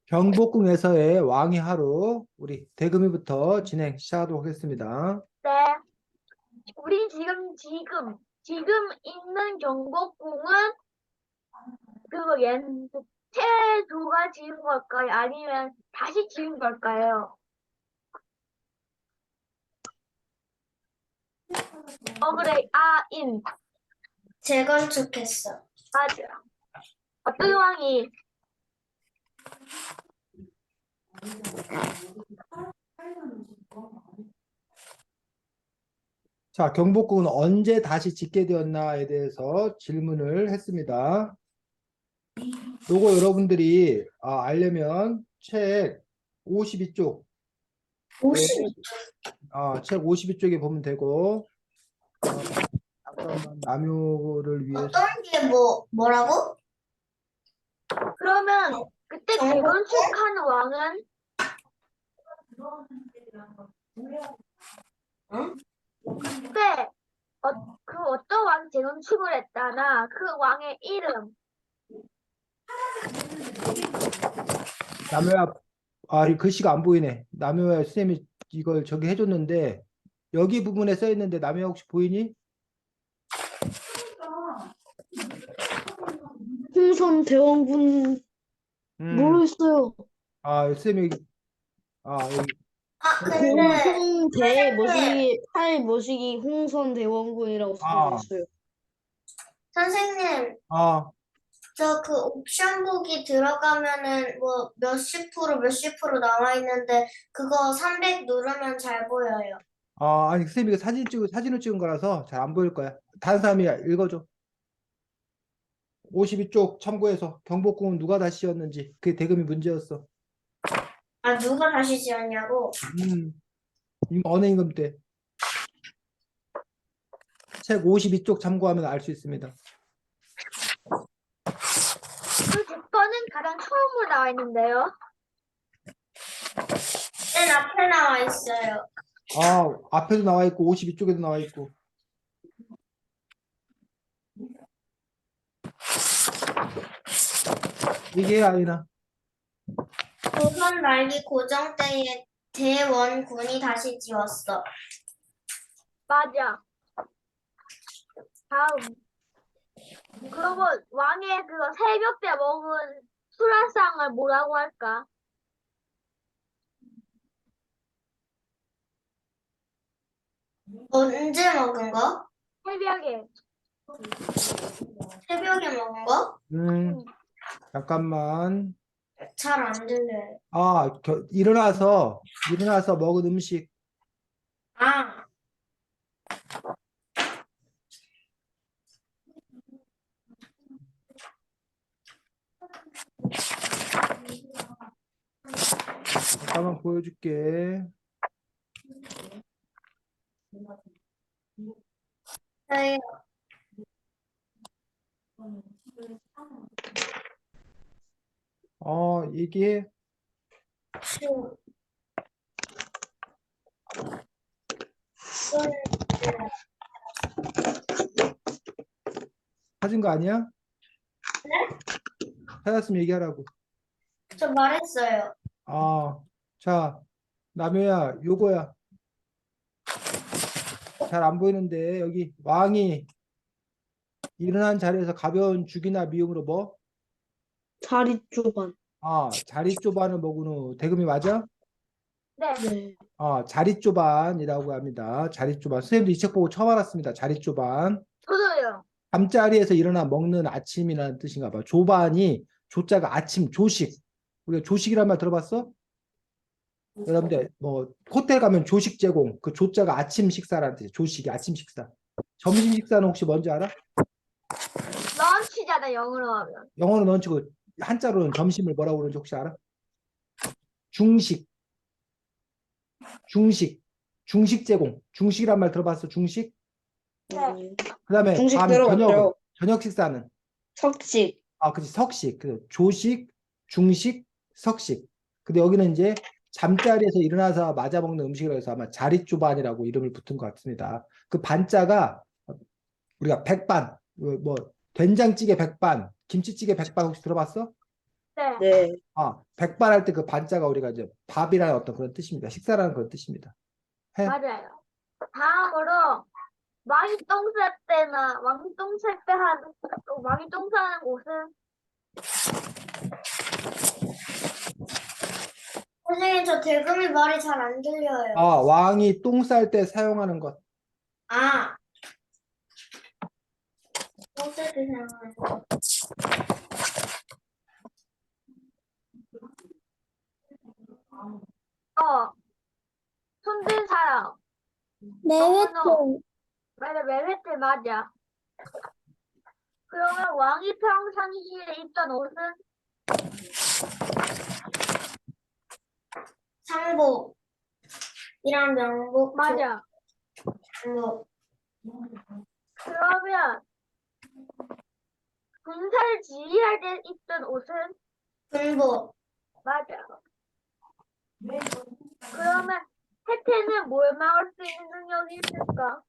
경복궁에서의 왕의 하루, 우리 대금이부터 진행 시작하도록 하겠습니다. 네, 우리 지금 있는 경복궁은 태조가 지은 걸까요? 아니면 다시 지은 걸까요? 그래, 재건축했어. 맞아. 어떤 왕이? 자, 경복궁은 언제 다시 짓게 되었나에 대해서 질문을 했습니다. 요거 여러분들이 알려면 책 52쪽, 50. 책 52쪽에 보면 되고, 잠깐만 남효를 위해서. 어떤 게 뭐라고? 그러면 그때 재건축한 왕은? 응? 그때 어떤 왕이 재건축을 했다나 그 왕의 이름. 남효야, 이 글씨가 안 보이네. 남효야, 선생님이 이걸 저기 해줬는데, 여기 부분에 써 있는데 남효야 혹시 보이니? 홍선 대원군 모르겠어요. 선생님이 여기 근데 홍대 모시기 팔 모시기 홍선 대원군이라고 써져 있어요. 선생님, 저 그 옵션북이 들어가면은 뭐 몇십 프로 나와 있는데 그거 300 누르면 잘 보여요. 아니 선생님이 사진을 찍은 거라서 잘 안 보일 거야. 다른 사람이 읽어줘. 52쪽 참고해서 경복궁은 누가 다시 지었는지 그게 대금이 문제였어. 누가 다시 지었냐고? 어느 임금 때. 책 52쪽 참고하면 알 수 있습니다. 그 조건은 가장 처음으로 나와 있는데요. 맨 앞에 나와 있어요. 앞에도 나와 있고 52쪽에도 나와 있고. 이게 아니나. 조선 말기 고종 때에 대원군이 다시 지었어. 맞아. 다음. 그리고 왕의 그거 새벽 때 먹은 수라상을 뭐라고 할까? 언제 먹은 거? 새벽에. 새벽에 먹은 거? 잠깐만. 잘 안 들려요. 일어나서 먹은 음식. 잠깐만 보여줄게. 네. 이게 찾은 거 아니야? 네? 찾았으면 얘기하라고. 저 말했어요. 자, 남효야, 요거야. 잘 안 보이는데 여기 왕이 일어난 자리에서 가벼운 죽이나 미움으로 뭐? 자리조반. 자릿조반을 먹은 후 대금이 맞아? 네. 네. 자릿조반이라고 합니다. 자릿조반. 선생님도 이 책 보고 처음 알았습니다. 자릿조반. 저도요. 잠자리에서 일어나 먹는 아침이라는 뜻인가 봐. 조반이 조자가 아침 조식. 우리가 조식이란 말 들어봤어? 여러분들 뭐 호텔 가면 조식 제공. 그 조자가 아침 식사라는 뜻이에요. 조식이 아침 식사. 점심 식사는 혹시 뭔지 알아? 런치잖아, 영어로 하면. 영어로 런치고 한자로는 점심을 뭐라고 그러는지 혹시 알아? 중식. 중식 제공. 중식이란 말 들어봤어? 중식? 네. 그다음에 중식 밤 들어봤죠. 저녁 식사는 석식. 그치 석식. 조식, 중식, 석식. 근데 여기는 이제 잠자리에서 일어나서 맞아 먹는 음식이라고 해서 아마 자릿조반이라고 이름을 붙은 것 같습니다. 그 반자가 우리가 백반, 뭐 된장찌개 백반, 김치찌개 백반 혹시 들어봤어? 네. 네. 백발할 때 그 반자가 우리가 이제 밥이라는 어떤 그런 뜻입니다. 식사라는 그런 뜻입니다. 해. 맞아요. 다음으로 왕이 똥 쌀 때나 왕이 똥 쌀 때 하는 왕이 똥 싸는 곳은 선생님, 저 대금이 말이 잘 안 들려요. 왕이 똥 쌀 때 사용하는 것. 아, 소스도 생각나요. 손든 사람. 매회통. 맞아, 매회때 맞아. 그러면 왕이 평상시에 입던 옷은 상복. 이랑 명복. 맞아. 조복. 그러면 군사를 지휘할 때 입던 옷은 군복. 맞아. 그러면 혜태는 뭘 막을 수 있는 능력이 있을까?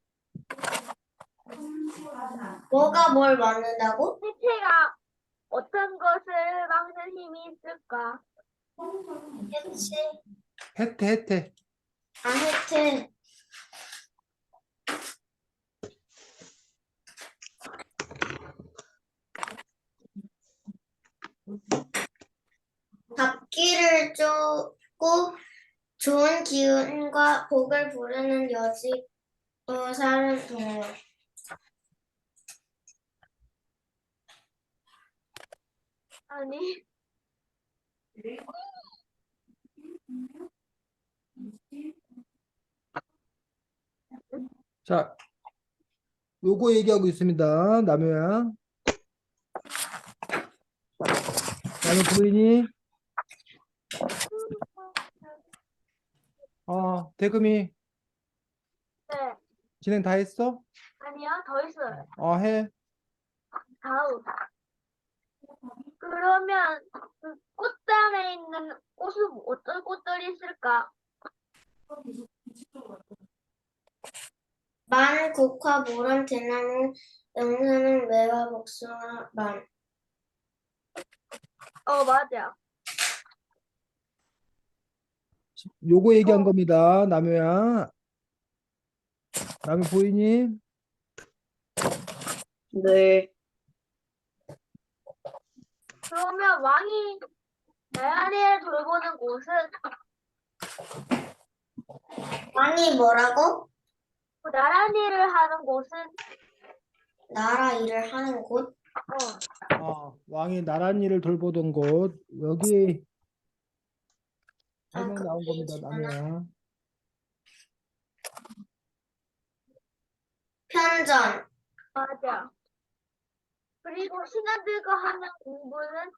뭐가 뭘 막는다고? 혜태가 어떤 것을 막는 힘이 있을까? 해치. 혜태. 아, 해체. 잡기를 쫓고 좋은 기운과 복을 부르는 여지로 사는 동물. 아니, 자, 요거 얘기하고 있습니다. 남효야. 남효 보이니? 대금이 네. 진행 다 했어? 아니요, 더 있어요. 해. 다음. 그러면 그 꽃단에 있는 꽃은 어떤 꽃들이 있을까? 만, 국화, 모람, 대나무, 영수는 매화, 복숭아, 만. 맞아. 요거 얘기한 겁니다. 남효야. 남효 보이니? 네. 그러면 왕이 나야리를 돌보는 곳은 왕이 뭐라고? 나란히를 하는 곳은 나라 일을 하는 곳? 왕이 나란 일을 돌보던 곳. 여기 아, 설명 나온 그게 겁니다. 있구나. 남효야. 편전, 맞아. 그리고 신하들과 하는 공부는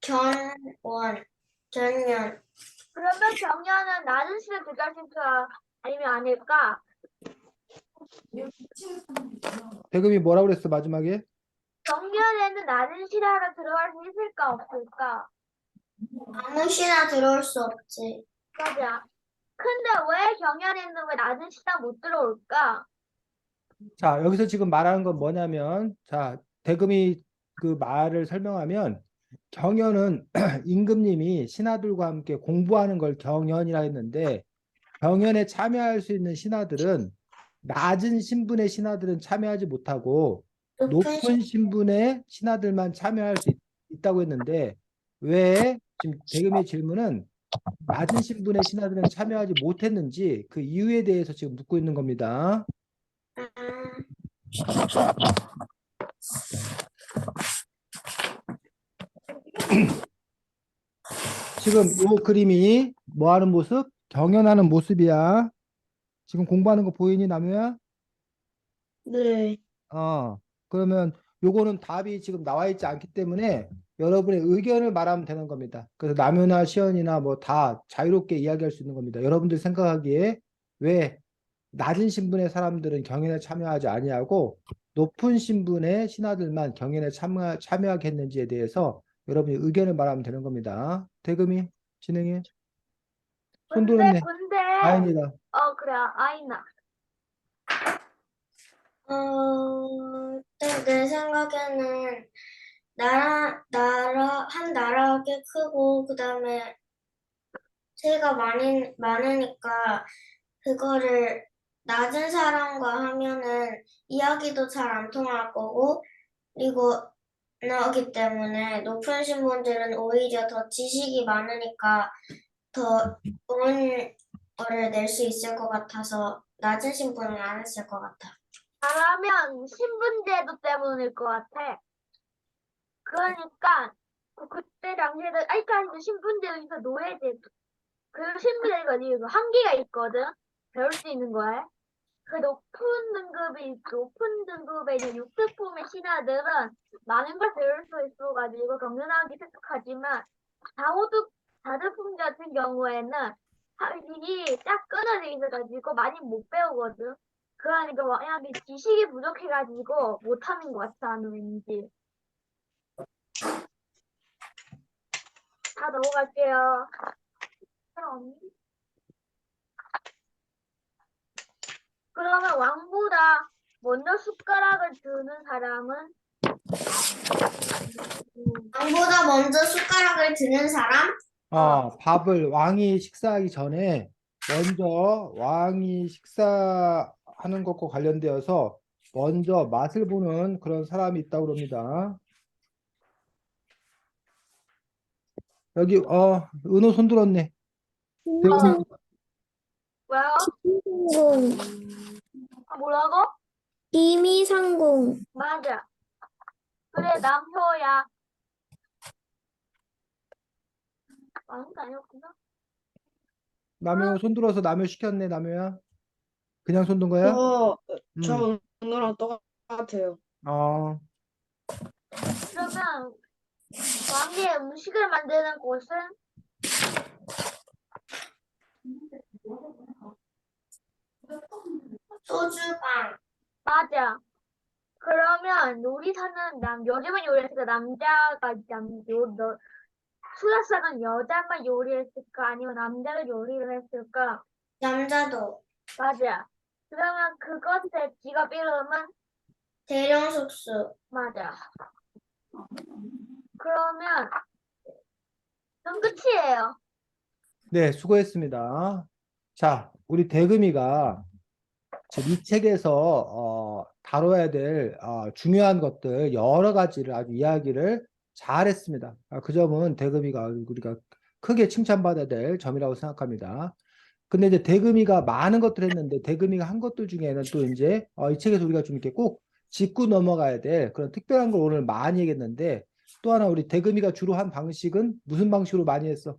견원, 견년. 그러면 경연은 낮은 시대 들어갈까 아니면 아닐까? 대금이 뭐라고 그랬어, 마지막에? 경연에는 낮은 시대로 들어갈 수 있을까 없을까? 아무 시나 들어올 수 없지. 맞아. 근데 왜 경연에는 왜 낮은 시대 못 들어올까? 자, 여기서 지금 말하는 건 뭐냐면, 자, 대금이 그 말을 설명하면, 경연은 임금님이 신하들과 함께 공부하는 걸 경연이라 했는데, 경연에 참여할 수 있는 신하들은 낮은 신분의 신하들은 참여하지 못하고 높은 높은 신분의 신하들만 참여할 수 있다고 했는데, 왜 지금 대금의 질문은 낮은 신분의 신하들은 참여하지 못했는지 그 이유에 대해서 지금 묻고 있는 겁니다. 지금 이 그림이 뭐 하는 모습? 경연하는 모습이야. 지금 공부하는 거 보이니, 남우야? 네. 그러면 요거는 답이 지금 나와 있지 않기 때문에 여러분의 의견을 말하면 되는 겁니다. 그래서 남우나 시연이나 뭐 다 자유롭게 이야기할 수 있는 겁니다. 여러분들 생각하기에 왜 낮은 신분의 사람들은 경연에 참여하지 아니하고 높은 신분의 신하들만 경연에 참여하게 했는지에 대해서 여러분이 의견을 말하면 되는 겁니다. 대금이 진행해. 손 들었네. 근데 아닙니다. 그래 아이나. 내 생각에는 한 나라가 꽤 크고, 그 다음에 새가 많으니까, 그거를 낮은 사람과 하면은 이야기도 잘 안 통할 거고, 그리고 나오기 때문에 높은 신분들은 오히려 더 지식이 많으니까 더 좋은 거를 낼 수 있을 것 같아서 낮은 신분은 안 했을 것 같아. 잘하면 신분제도 때문일 것 같아. 그러니까 그때 당시에는 아직까지도 신분제도 있어 노예제도. 그리고 신분제가 이거 한계가 있거든. 배울 수 있는 거에. 그 높은 등급의 이제 6등품의 신하들은 많은 걸 배울 수 있어가지고 경륜하기 획득하지만 4등품 같은 경우에는 일이 딱 끊어져 있어가지고 많이 못 배우거든. 그러니까 만약에 지식이 부족해가지고 못하는 것 같아, 나는 왠지. 다 넘어갈게요. 그러면 왕보다 먼저 숟가락을 드는 사람은 왕보다 먼저 숟가락을 드는 사람? 왕이 식사하기 전에 먼저 왕이 식사하는 것과 관련되어서 먼저 맛을 보는 그런 사람이 있다고 그럽니다. 여기 은호 손 들었네. 대금 뭐야? 상공, 뭐라고? 비미상공, 맞아. 그래, 남효야. 아무도 아니었구나. 남효 손 들어서 남효 시켰네. 남효야. 그냥 손 든 거야? 음. 저 오늘랑 똑같아요. 어, 그러면 왕의 음식을 만드는 곳은 소주방. 맞아. 그러면 요리사는 요즘은 요리했을까? 수다사는 여자만 요리했을까? 아니면 남자가 요리를 했을까? 남자도. 맞아. 그러면 그것의 직업 이름은 대령숙수. 맞아. 그러면 전 끝이에요. 네, 수고했습니다. 자, 우리 대금이가 지금 이 책에서 다뤄야 될 중요한 것들 여러 가지를 아주 이야기를 잘했습니다. 그 점은 대금이가 우리가 크게 칭찬받아야 될 점이라고 생각합니다. 근데 이제 대금이가 많은 것들 했는데 대금이가 한 것들 중에는 또 이제 이 책에서 우리가 좀 이렇게 꼭 짚고 넘어가야 될 그런 특별한 걸 오늘 많이 얘기했는데 또 하나 우리 대금이가 주로 한 방식은 무슨 방식으로 많이 했어?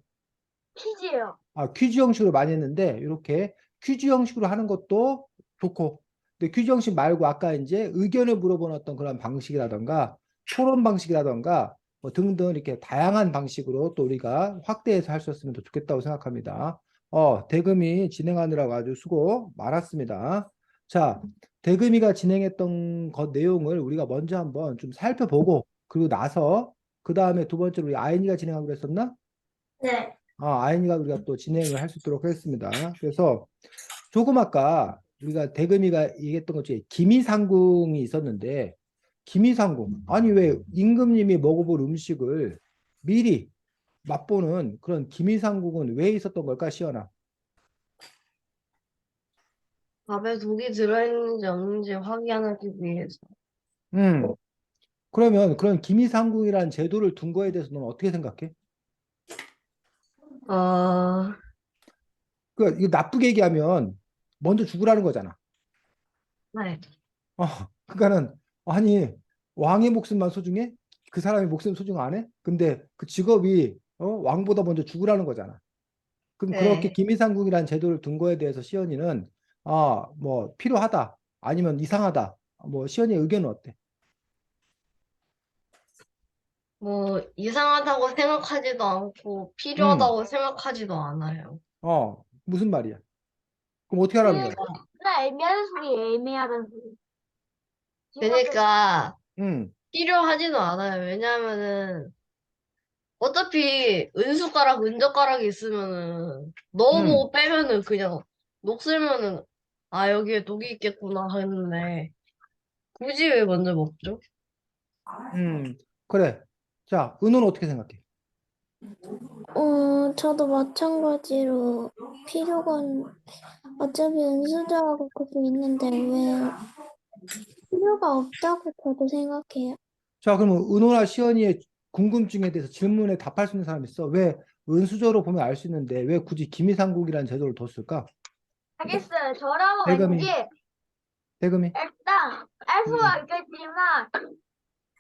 퀴즈예요. 퀴즈 형식으로 많이 했는데 이렇게 퀴즈 형식으로 하는 것도 좋고 근데 퀴즈 형식 말고 아까 이제 의견을 물어보는 어떤 그런 방식이라던가 토론 방식이라던가 뭐 등등 이렇게 다양한 방식으로 또 우리가 확대해서 할 수 있으면 더 좋겠다고 생각합니다. 대금이 진행하느라고 아주 수고 많았습니다. 자, 대금이가 진행했던 것 내용을 우리가 먼저 한번 좀 살펴보고 그리고 나서 그 다음에 두 번째로 우리 아이니가 진행하기로 했었나? 네. 아이니가 우리가 또 진행을 할 수 있도록 하겠습니다. 그래서 조금 아까 우리가 대금이가 얘기했던 것 중에 기미상궁이 있었는데 기미상궁 아니 왜 임금님이 먹어볼 음식을 미리 맛보는 그런 기미상궁은 왜 있었던 걸까 시연아? 밥에 독이 들어있는지 없는지 확인하기 위해서. 음 그러면 그런 기미상궁이라는 제도를 둔 거에 대해서 너는 어떻게 생각해? 어, 이거 나쁘게 얘기하면 먼저 죽으라는 거잖아. 네. 그러니까는 아니 왕의 목숨만 소중해? 그 사람의 목숨 소중 안 해? 근데 그 직업이 왕보다 먼저 죽으라는 거잖아. 그럼 그렇게 네. 김이상궁이라는 제도를 둔 거에 대해서 시연이는 뭐 필요하다 아니면 이상하다 뭐 시연이의 의견은 어때? 뭐, 이상하다고 생각하지도 않고, 음, 필요하다고 생각하지도 않아요. 무슨 말이야? 그럼 어떻게 하라는 거야? 나 애매하다는 소리, 애매하다는 소리. 그러니까, 음, 필요하지도 않아요. 왜냐면은, 어차피 은숟가락, 은젓가락이 있으면은, 음, 넣어보고 빼면은 그냥, 녹슬면은, 아, 여기에 독이 있겠구나 하는데, 굳이 왜 먼저 먹죠? 그래. 자, 은호는 어떻게 생각해? 저도 마찬가지로 필요건 어차피 은수저하고 그거 있는데 왜 필요가 없다고 저도 생각해요. 자, 그러면 은호나 시연이의 궁금증에 대해서 질문에 답할 수 있는 사람 있어? 왜 은수저로 보면 알 수 있는데 왜 굳이 기미상국이라는 제도를 뒀을까? 알겠어요. 저라면 대금이, 왠지 대금이. 일단 알 수가 있겠지만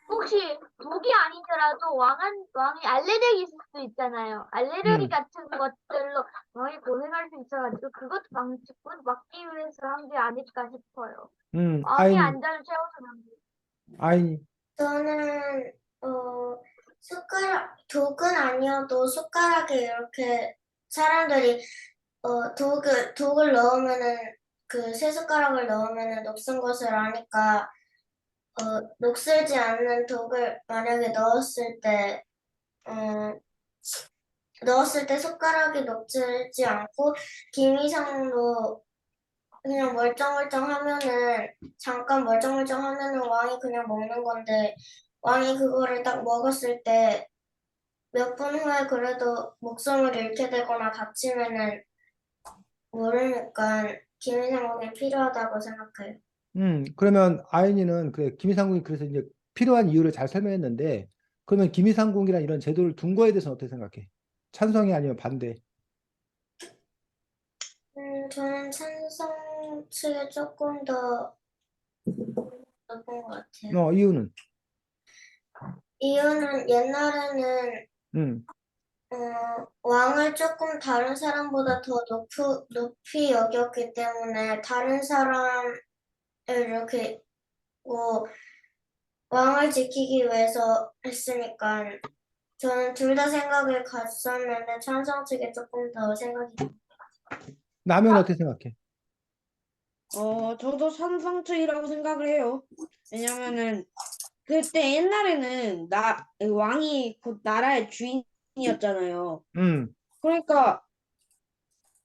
혹시 독이 아니더라도 왕이 알레르기 있을 수 있잖아요. 알레르기 음, 같은 것들로 왕이 고생할 수 있어가지고 그것도 막기 위해서 한 게 아닐까 싶어요. 왕의 아인이, 안전을 최우선한 게. 아인이. 저는 숟가락 독은 아니어도 숟가락에 이렇게 사람들이 독을 넣으면은 그 세 숟가락을 넣으면은 녹슨 것을 아니까 녹슬지 않는 독을 만약에 넣었을 때 숟가락이 녹슬지 않고 김이상도 그냥 멀쩡멀쩡 하면은 잠깐 멀쩡멀쩡 하면은 왕이 그냥 먹는 건데 왕이 그거를 딱 먹었을 때 몇 분 후에 그래도 목숨을 잃게 되거나 다치면은 모르니까 김이상국이 필요하다고 생각해요. 그러면 아인이는 그래, 기미상국이 그래서 이제 필요한 이유를 잘 설명했는데 그러면 기미상국이란 이런 제도를 둔 거에 대해서는 어떻게 생각해? 찬성이 아니면 반대? 저는 찬성 측에 조금 더 높은 것 같아요. 이유는? 이유는 옛날에는 음, 왕을 조금 다른 사람보다 더 높이 여겼기 때문에 다른 사람을 이렇게 뭐 왕을 지키기 위해서 했으니까 저는 둘 다 생각을 갔었는데 찬성 측에 조금 더 생각이 나면 어떻게 생각해? 저도 찬성주의라고 생각을 해요. 왜냐면은 그때 옛날에는 왕이 곧 나라의 주인이었잖아요. 음, 그러니까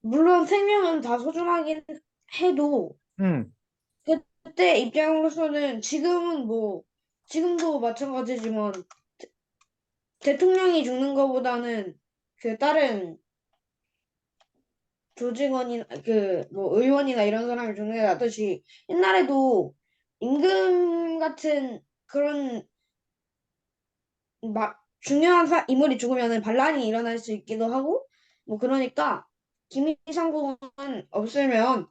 물론 생명은 다 소중하긴 해도 음, 그때 입장으로서는 지금도 마찬가지지만 대통령이 죽는 것보다는 그 다른 조직원이나 그 뭐 의원이나 이런 사람이 죽는 게 낫듯이 옛날에도 임금 같은 그런 중요한 인물이 죽으면은 반란이 일어날 수 있기도 하고 뭐 그러니까 김일성공은 없으면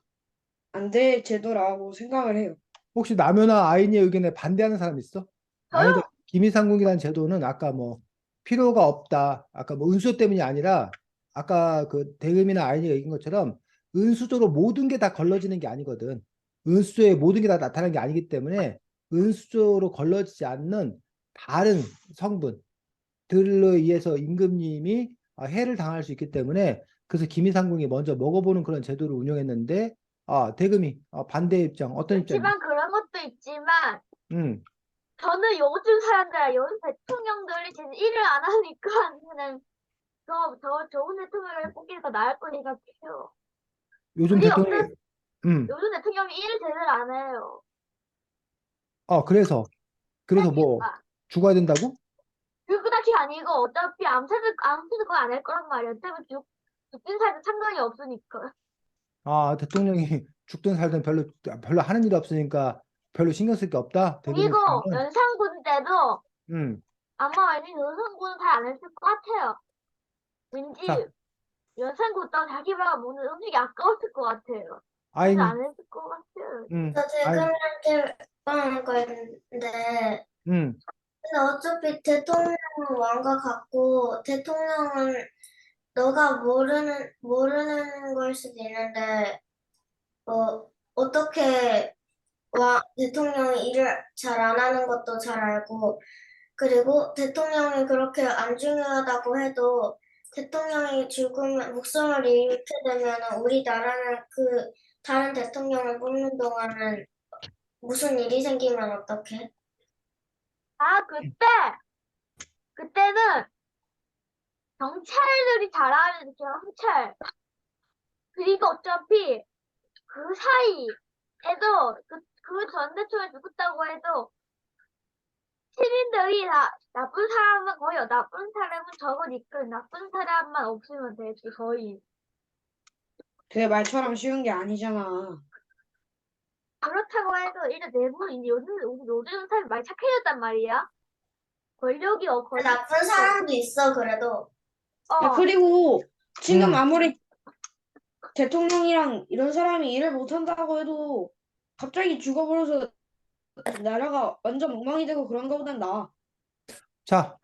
안 될 제도라고 생각을 해요. 혹시 나면아 아인의 의견에 반대하는 사람 있어? 아니다. 저요? 기미상국이라는 제도는 아까 뭐 필요가 없다. 아까 뭐 은수 때문이 아니라 아까 그 대금이나 아인이가 얘기한 것처럼 은수저로 모든 게 다 걸러지는 게 아니거든. 은수저에 모든 게 다 나타나는 게 아니기 때문에 은수저로 걸러지지 않는 다른 성분들로 의해서 임금님이 해를 당할 수 있기 때문에 그래서 기미상궁이 먼저 먹어보는 그런 제도를 운영했는데 대금이 반대 입장 어떤 입장이야? 그렇지만 그런 것도 있지만 음, 저는 요즘 대통령들이 진짜 일을 안 하니까 그냥 더 좋은 대통령을 뽑기가 더 나을 거 생각해요. 요즘 그게 없는 대통령이 음, 요즘 대통령이 일을 제대로 안 해요. 그래서 뭐 그러니까 죽어야 된다고? 그다지 아니고 어차피 암살도 거안 할 거란 말이야. 어차피 죽든 살든 상관이 없으니까. 대통령이 죽든 살든 별로 하는 일이 없으니까 별로 신경 쓸 게 없다. 대금 그리고 입장은. 연산군 때도 음, 아마 왠지 연산군은 잘 안 했을 것 같아요. 자, 왠지 연산군 때 자기가 먹는 음식이 아까웠을 것 같아요. 그래서 아인이, 안 했을 것 같아요. 저 아인, 퇴근할 때 뻔한 거였는데 음, 근데 어차피 대통령은 왕과 같고 대통령은 너가 모르는 걸 수도 있는데 어떻게 대통령이 일을 잘 안 하는 것도 잘 알고 그리고 대통령이 그렇게 안 중요하다고 해도 대통령이 죽으면 목숨을 잃게 되면 우리나라는 그 다른 대통령을 뽑는 동안은 무슨 일이 생기면 어떡해? 아, 그때는 경찰들이 잘하는 경찰. 그리고 어차피 그 사이에도 그 전 대통령이 죽었다고 해도 시민들이 다 나쁜 사람은 거의 나쁜 사람은 적으니까 나쁜 사람만 없으면 되지 거의. 그게 말처럼 쉬운 게 아니잖아. 그렇다고 해도 이제 내부 이제 요즘 사람이 많이 착해졌단 말이야. 권력이 나쁜 사람도 있어, 그래도. 야, 그리고 지금 음. 아무리 대통령이랑 이런 사람이 일을 못한다고 해도 갑자기 죽어버려서 나라가 완전 엉망이 되고 그런 거보단 나아. 자,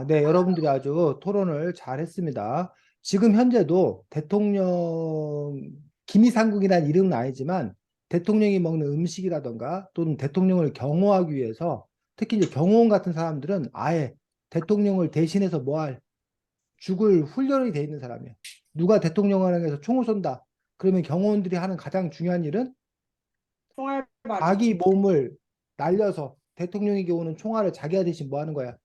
네, 여러분들이 아주 토론을 잘 했습니다. 지금 현재도 대통령, 김이상국이라는 이름은 아니지만 대통령이 먹는 음식이라던가 또는 대통령을 경호하기 위해서 특히 이제 경호원 같은 사람들은 아예 대통령을 대신해서 죽을 훈련이 돼 있는 사람이에요. 누가 대통령을 향해서 총을 쏜다. 그러면 경호원들이 하는 가장 중요한 일은 총알바지. 자기 몸을 날려서 대통령에게 오는 총알을 자기가 대신 뭐 하는 거야?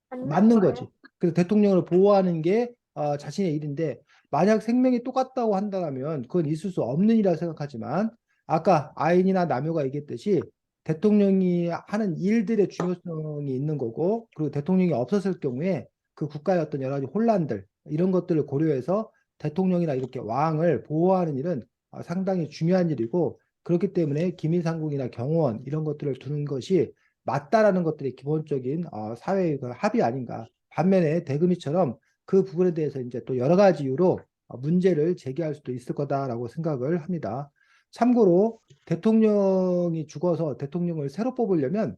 맞는 거지. 그래서 대통령을 보호하는 게 자신의 일인데 만약 생명이 똑같다고 한다면 그건 있을 수 없는 일이라 생각하지만 아까 아인이나 남효가 얘기했듯이 대통령이 하는 일들의 중요성이 있는 거고 그리고 대통령이 없었을 경우에 그 국가의 어떤 여러 가지 혼란들 이런 것들을 고려해서 대통령이나 이렇게 왕을 보호하는 일은 상당히 중요한 일이고 그렇기 때문에 기밀상국이나 경호원 이런 것들을 두는 것이 맞다라는 것들이 기본적인 사회의 그 합의 아닌가. 반면에 대금이처럼 그 부분에 대해서 이제 또 여러 가지 이유로 문제를 제기할 수도 있을 거다라고 생각을 합니다. 참고로 대통령이 죽어서 대통령을 새로 뽑으려면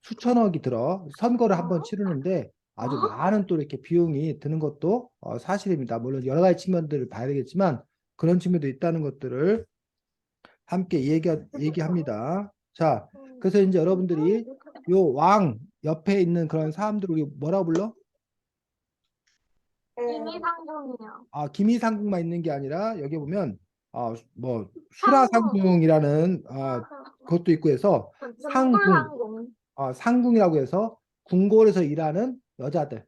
수천억이 들어 선거를 한번 치르는데 아주 많은 또 이렇게 비용이 드는 것도 사실입니다. 물론 여러 가지 측면들을 봐야 되겠지만 그런 측면도 있다는 것들을 함께 얘기합니다. 자, 그래서 이제 여러분들이 요 왕 옆에 있는 그런 사람들 우리 뭐라고 불러? 김이상중이요. 김이상궁만 있는 게 아니라 여기 보면 뭐 상궁. 수라상궁이라는 그것도 있고 해서 상궁, 상궁. 상궁이라고 해서 궁궐에서 일하는 여자들을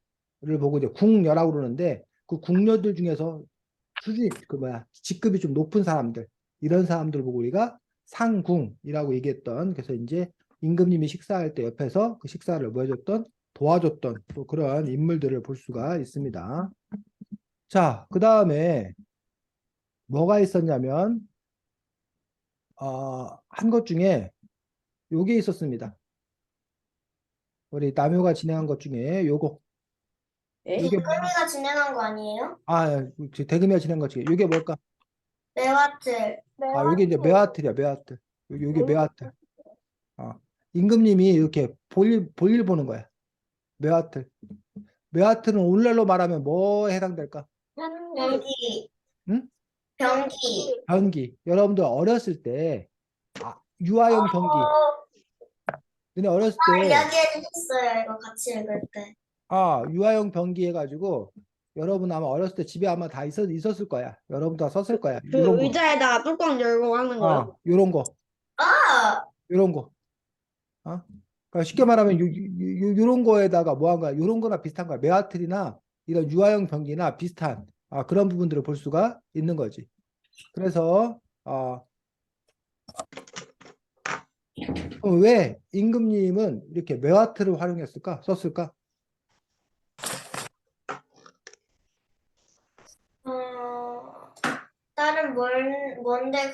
보고 이제 궁녀라고 그러는데 그 궁녀들 중에서 수준이 직급이 좀 높은 사람들 이런 사람들 보고 우리가 상궁이라고 얘기했던 그래서 이제 임금님이 식사할 때 옆에서 그 식사를 뭐 해줬던 도와줬던 또 그런 인물들을 볼 수가 있습니다. 자, 그 다음에 뭐가 있었냐면 한 것 중에 요게 있었습니다. 우리 남효가 진행한 것 중에 요거 에? 요게 임금이가 진행한 거 아니에요? 대금이가 진행한 것 중에 요게 뭘까? 매화틀. 요게 이제 매화틀이야 매화틀 요게 매화틀 임금님이 이렇게 볼일 보는 거야 매화틀 매화틀은 오늘날로 말하면 뭐에 해당될까? 병기. 응? 병기. 변기 여러분들 어렸을 때 유아용 변기 너네 어렸을 때 이야기해 주셨어요, 이거 같이 읽을 때. 유아용 변기 해가지고 여러분 아마 어렸을 때 집에 아마 다 있었을 거야. 여러분 다 썼을 거야. 그 요런 거. 의자에다가 뚜껑 열고 하는 거요? 요런 거. 아, 요런 거. 그러니까 쉽게 말하면 요런 거에다가 뭐 한 거야? 요런 거나 비슷한 거야. 매화틀이나 이런 유아용 변기나 비슷한 그런 부분들을 볼 수가 있는 거지. 그래서 왜 임금님은 이렇게 매화틀을 활용했을까? 썼을까? 다른 뭔데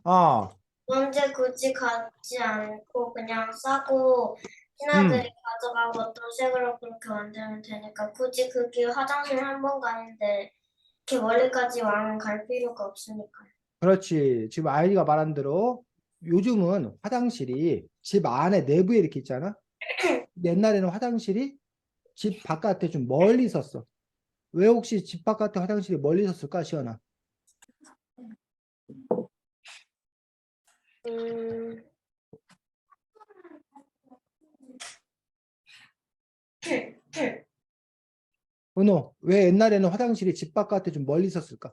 아, 먼데 굳이 가지 않고 그냥 싸고 신하들이 가져가고 또 색으로 그렇게 만들면 되니까 굳이 그게 화장실 한 번 가는데 이렇게 멀리까지 왕은 갈 필요가 없으니까. 그렇지. 지금 아이가 말한 대로 요즘은 화장실이 집 안에 내부에 이렇게 있잖아. 옛날에는 화장실이 집 바깥에 좀 멀리 있었어. 왜 혹시 집 바깥에 화장실이 멀리 있었을까, 시연아? 은호, 왜 옛날에는 화장실이 집 바깥에 좀 멀리 있었을까?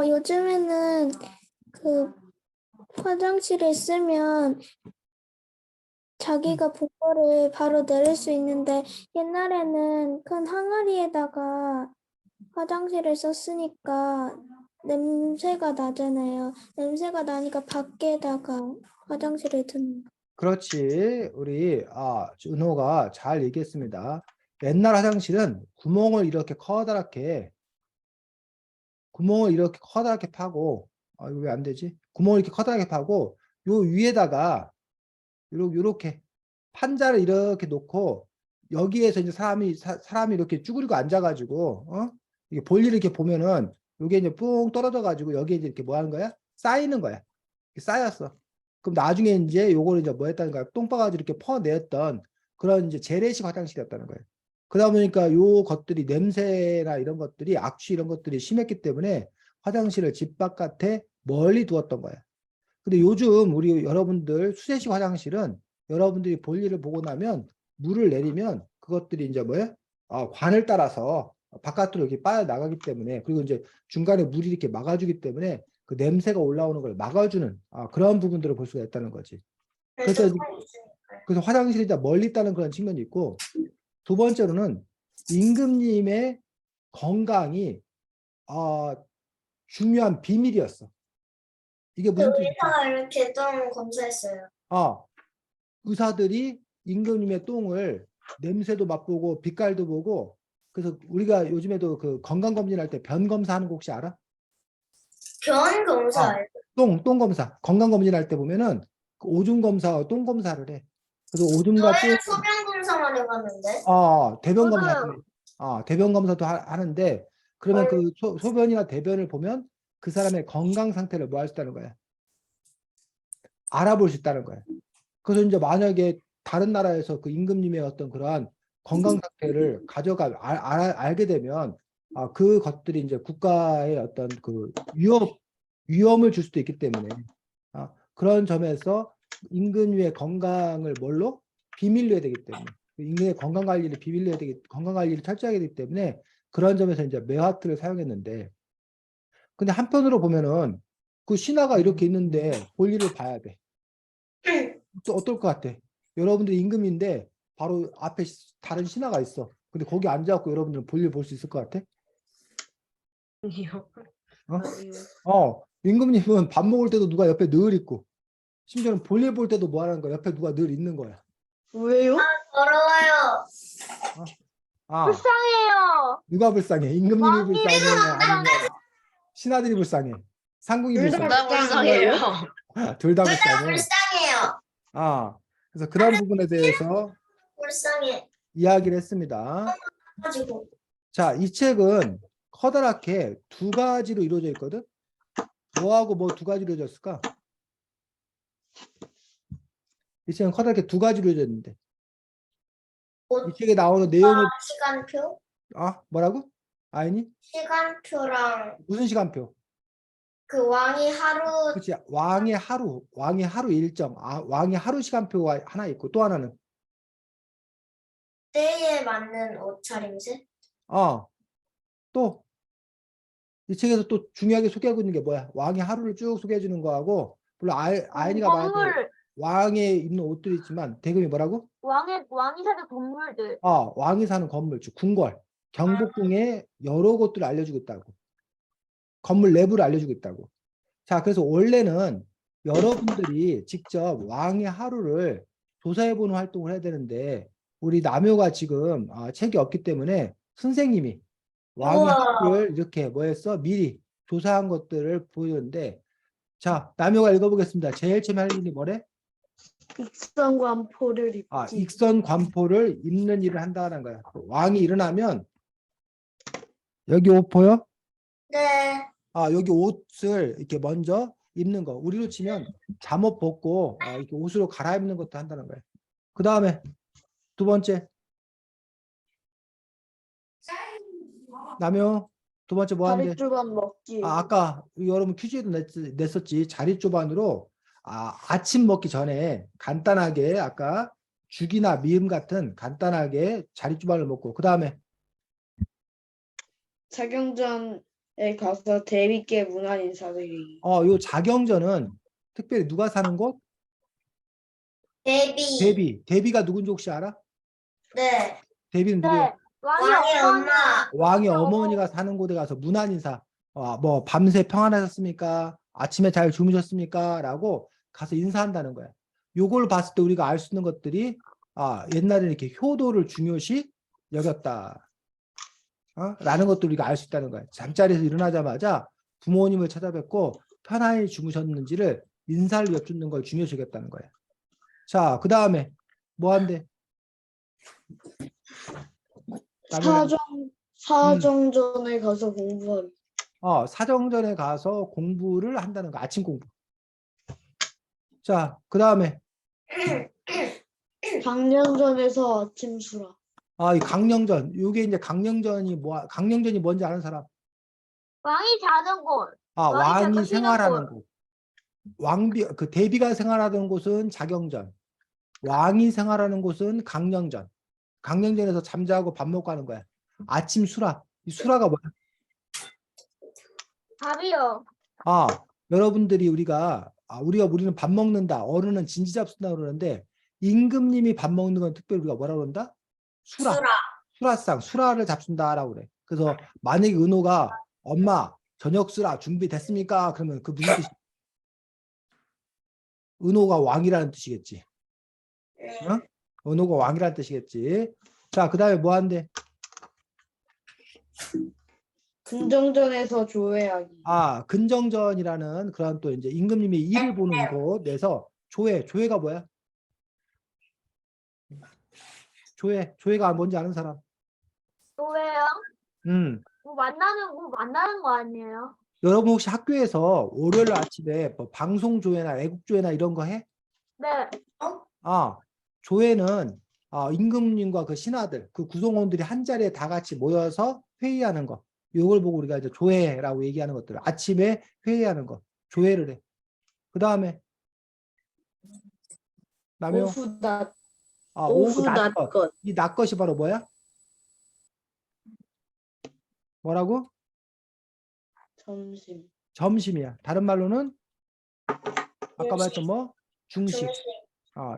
요즘에는 그 화장실에 쓰면 자기가 본 거를 바로 내릴 수 있는데 옛날에는 큰 항아리에다가 화장실을 썼으니까 냄새가 나잖아요. 냄새가 나니까 밖에다가 화장실에 두는 거. 그렇지. 우리 은호가 잘 얘기했습니다. 옛날 화장실은 구멍을 이렇게 커다랗게 파고 이거 왜 안 되지? 구멍을 이렇게 커다랗게 파고 요 위에다가 요렇게 판자를 이렇게 놓고 여기에서 이제 사람이 이렇게 쭈그리고 앉아가지고 이게 볼일을 이렇게 보면은 요게 이제 뿡 떨어져가지고 여기에 이제 이렇게 뭐 하는 거야? 쌓이는 거야. 이렇게 쌓였어. 그럼 나중에 이제 요거를 이제 뭐 했다는 거야? 똥바가지 이렇게 퍼냈던 그런 이제 재래식 화장실이었다는 거예요. 그러다 보니까 요 것들이 냄새나 이런 것들이 악취 이런 것들이 심했기 때문에 화장실을 집 바깥에 멀리 두었던 거야. 근데 요즘 우리 여러분들 수제식 화장실은 여러분들이 볼일을 보고 나면 물을 내리면 그것들이 이제 뭐예요? 관을 따라서 바깥으로 이렇게 빠져나가기 때문에 그리고 이제 중간에 물이 이렇게 막아주기 때문에 그 냄새가 올라오는 걸 막아주는 그런 부분들을 볼 수가 있다는 거지. 그래서 그래서 화장실이 이제 멀리 있다는 그런 측면이 있고 두 번째로는 임금님의 건강이 중요한 비밀이었어. 이게 무슨 뜻이지? 의사가 이렇게 좀 검사했어요. 의사들이 임금님의 똥을 냄새도 맛보고 빛깔도 보고 그래서 우리가 요즘에도 그 건강검진할 때 변 검사하는 거 혹시 알아? 변 검사. 똥 검사. 건강검진할 때 보면은 그 오줌 검사와 똥 검사를 해. 그래서 오줌과 똥, 저희는 소변 검사만 해봤는데. 대변 검사, 저도요. 대변 검사도 하는데 그러면 그 소변이나 대변을 보면 그 사람의 건강 상태를 뭐 할 수 있다는 거야? 알아볼 수 있다는 거야. 그래서 이제 만약에 다른 나라에서 그 임금님의 어떤 그러한 건강 상태를 알게 되면 그 것들이 이제 국가의 어떤 그 위험을 줄 수도 있기 때문에 그런 점에서 임금님의 건강을 뭘로 비밀로 해야 되기 때문에 임금의 건강 관리를 비밀로 해야 되기 건강 관리를 철저하게 되기 때문에 그런 점에서 이제 매화틀을 사용했는데 근데 한편으로 보면은 그 신하가 이렇게 있는데 볼일을 봐야 돼. 또 어떨 것 같아? 여러분들 임금인데 바로 앞에 다른 신하가 있어. 근데 거기 앉아갖고 여러분들은 볼일 볼 수 있을 것 같아? 임금님은 밥 먹을 때도 누가 옆에 늘 있고 심지어는 볼일 볼 때도 뭐 하는 거야? 옆에 누가 늘 있는 거야. 왜요? 더러워요. 불쌍해요. 누가 불쌍해? 임금님이 왕이 불쌍해? 아니면 신하들이 불쌍해? 상궁이 둘 다 불쌍해? 불쌍해요. 둘 다 둘 다 불쌍해. 불쌍해요. 그래서 그런 부분에 대해서 불쌍해. 이야기를 했습니다. 가지고. 자, 이 책은 커다랗게 두 가지로 이루어져 있거든. 뭐하고 뭐 두 가지로 이루어졌을까? 이 책은 커다랗게 두 가지로 이루어져 있는데 이 책에 나오는 내용을 시간표? 뭐라고? 아니니? 시간표랑 무슨 시간표? 그 왕이 하루 그렇지. 왕의 하루 일정. 왕의 하루 시간표가 하나 있고 또 하나는 때에 맞는 옷차림새? 또 이 책에서 또 중요하게 소개하고 있는 게 뭐야? 왕의 하루를 쭉 소개해 주는 거하고 물론 아이니가 말할 때 건물. 왕의 입는 옷들이 있지만 대금이 뭐라고? 왕이 사는 건물들. 왕이 사는 건물, 즉 궁궐, 경복궁의 여러 곳들을 알려주고 있다고. 건물 내부를 알려주고 있다고. 자, 그래서 원래는 여러분들이 직접 왕의 하루를 조사해보는 활동을 해야 되는데 우리 남효가 지금 책이 없기 때문에 선생님이 왕의 우와. 하루를 이렇게 뭐 했어? 미리 조사한 것들을 보여줬는데 자, 남효가 읽어보겠습니다. 제일 처음 할 일이 뭐래? 익선관포를 입기. 익선관포를 입는 일을 한다는 거야. 왕이 일어나면 여기 옷 보여? 네. 여기 옷을 이렇게 먼저 입는 거. 우리로 치면 잠옷 벗고 이렇게 옷으로 갈아입는 것도 한다는 거예요. 그 다음에 두 번째. 남효 두 번째 뭐 하는데? 다리조각 먹기. 아까 여러분 퀴즈에도 냈었지. 자릿조반으로 아침 먹기 전에 간단하게 아까 죽이나 미음 같은 간단하게 자릿조반을 먹고 그 다음에 자경전에 가서 대비께 문안 인사드리기. 요 자경전은 특별히 누가 사는 곳? 대비가 누군지 혹시 알아? 네. 대비는 누구야? 네. 왕이 왕의 어머니. 엄마. 왕의 어머니가 사는 곳에 가서 문안 인사. 뭐 밤새 평안하셨습니까? 아침에 잘 주무셨습니까? 라고 가서 인사한다는 거야. 요걸 봤을 때 우리가 알 수 있는 것들이 옛날에 이렇게 효도를 중요시 여겼다. 라는 것도 우리가 알 수 있다는 거야. 잠자리에서 일어나자마자 부모님을 찾아뵙고 편안히 주무셨는지를 인사를 여쭙는 걸 중요시 여겼다는 거야. 자, 그 다음에 뭐 한대? 사정전에 가서 공부하기. 사정전에 가서 공부를 한다는 거, 아침 공부. 자, 그 다음에 강령전에서 아침 수라. 이 강령전. 이게 이제 강령전이 뭔지 아는 사람? 왕이 자는 곳. 왕이 잠깐 생활하는 쉬는 곳. 그 대비가 생활하던 곳은 자경전. 왕이 생활하는 곳은 강령전. 강령전에서 잠자고 밥 먹고 하는 거야. 아침 수라. 이 수라가 뭐야? 밥이요. 여러분들이 우리는 밥 먹는다. 어른은 진지 잡순다 그러는데 임금님이 밥 먹는 건 특별히 우리가 뭐라 그런다? 수라상, 수라를 잡순다라고 그래. 그래서 만약에 은호가 엄마 저녁 수라 준비됐습니까? 그러면 그 무슨 뜻이? 은호가 왕이라는 뜻이겠지. 은호가 왕이라는 뜻이겠지. 자, 그 다음에 뭐 한대? 근정전에서 조회하기. 근정전이라는 그런 또 이제 임금님이 일을 보는 곳에서 조회가 뭐야? 조회가 뭔지 아는 사람? 왜요? 음. 뭐 만나는 거 아니에요? 여러분 혹시 학교에서 월요일 아침에 뭐 방송 조회나 애국 조회나 이런 거 해? 네. 조회는 임금님과 그 신하들, 그 구성원들이 한 자리에 다 같이 모여서 회의하는 거. 이걸 보고 우리가 이제 조회라고 얘기하는 것들. 아침에 회의하는 거. 조회를 해. 그 다음에 오후 낮 오후 낮것. 낮것. 이 낮것이 바로 뭐야? 뭐라고? 점심. 점심이야. 다른 말로는 아까 말했던 뭐? 중식.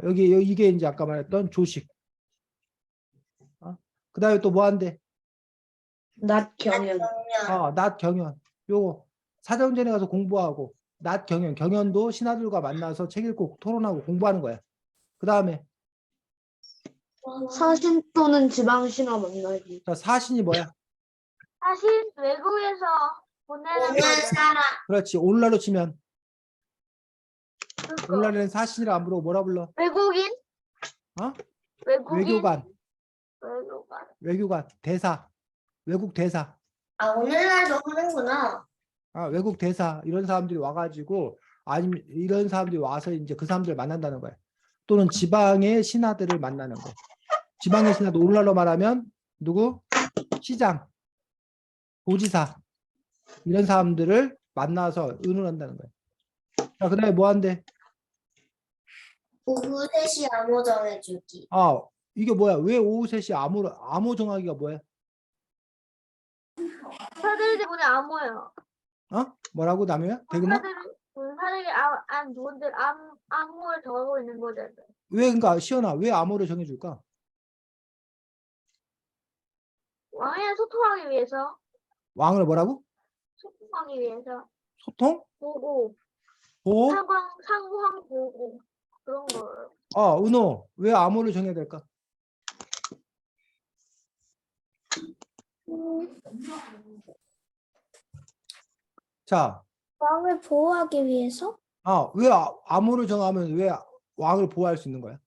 이게 이제 아까 말했던 조식. 그 다음에 또 뭐 한대? 낮 경연. 낮 경연. 요거 사정전에 가서 공부하고 낮 경연도 신하들과 만나서 책 읽고 토론하고 공부하는 거야. 그 다음에 사신 또는 지방 신화 만나기. 사신이 뭐야? 사실 외국에서 보내는 오는 거죠. 사람. 그렇지. 오늘날로 치면 그거. 오늘날에는 사신이라 안 부르고 뭐라 불러? 외국인? 외국인? 외교관, 대사, 외국 대사. 오늘날도 하는구나. 외국 대사 이런 사람들이 와가지고 아니면 이런 사람들이 와서 이제 그 사람들을 만난다는 거야. 또는 지방의 신하들을 만나는 거. 지방의 신하들 오늘날로 말하면 누구? 시장, 도지사 이런 사람들을 만나서 의논한다는 거야. 자, 그다음에 뭐 한대? 오후 3시 암호 정해주기. 이게 뭐야? 왜 오후 3시 암호 정하기가 뭐야? 사들 때문에 안 모여. 뭐라고 남이야? 대금아? 사들이 누군들 암호를 정하고 있는 거잖아요. 왜 그러니까 시연아 왜 암호를 정해줄까? 왕이랑 소통하기 위해서. 왕을 뭐라고? 소통하기 위해서. 소통? 보고. 보호? 상황 보고. 그런 거예요. 은호 왜 암호를 정해야 될까? 자, 왕을 보호하기 위해서? 왜 암호를 정하면 왜 왕을 보호할 수 있는 거야?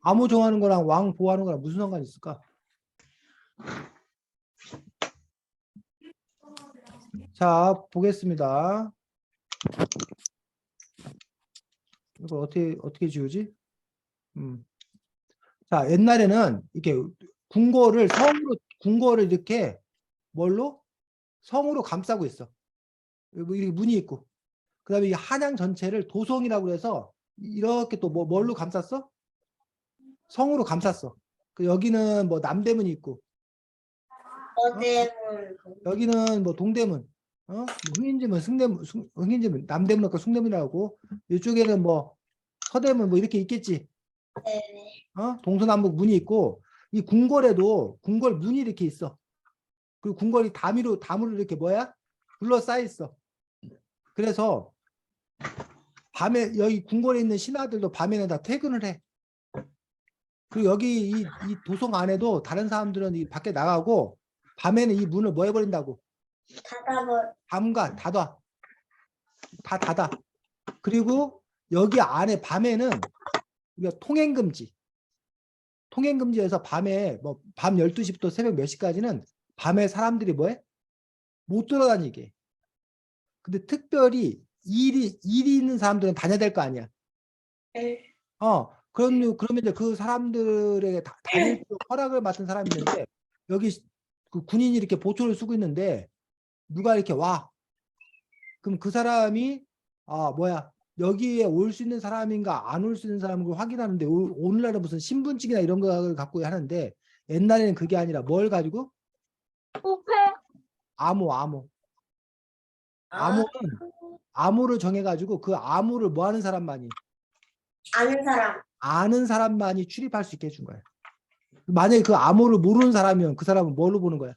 암호 정하는 거랑 왕 보호하는 거랑 무슨 상관이 있을까? 자, 보겠습니다. 이거 어떻게 지우지? 자, 옛날에는 이렇게 궁궐을 이렇게 뭘로? 성으로 감싸고 있어. 이렇게 문이 있고. 그 다음에 이 한양 전체를 도성이라고 해서 이렇게 또 뭘로 감쌌어? 성으로 감쌌어. 여기는 뭐 남대문이 있고. 여기는 뭐 동대문. 흥인지문, 흥인지문, 남대문과 숭대문이라고. 이쪽에는 뭐 서대문 뭐 이렇게 있겠지. 네. 동서남북 문이 있고 이 궁궐에도 궁궐 문이 이렇게 있어. 그리고 궁궐이 담으로 이렇게 뭐야? 둘러싸여 있어. 그래서 밤에 여기 궁궐에 있는 신하들도 밤에는 다 퇴근을 해. 그리고 여기 이 도성 안에도 다른 사람들은 이 밖에 나가고 밤에는 이 문을 뭐 해버린다고? 닫아. 다 닫아. 그리고 여기 안에 밤에는 우리가 통행금지에서 밤에 뭐 밤 12시부터 새벽 몇 시까지는 밤에 사람들이 뭐해? 못 돌아다니게. 근데 특별히 일이 있는 사람들은 다녀야 될 거 아니야. 네. 그러면 이제 그 사람들에게 다닐 수 허락을 맡은 사람이 있는데 여기 그 군인이 이렇게 보초를 쓰고 있는데 누가 이렇게 와. 그럼 그 사람이 여기에 올 수 있는 사람인가 안 올 수 있는 사람을 확인하는데 오늘날은 무슨 신분증이나 이런 걸 갖고 하는데 옛날에는 그게 아니라 뭘 가지고? 우패. 암호. 암호를 정해가지고 그 암호를 뭐 하는 사람만이? 아는 사람만이 출입할 수 있게 해준 거야. 만약에 그 암호를 모르는 사람이면 그 사람은 뭘로 보는 거야?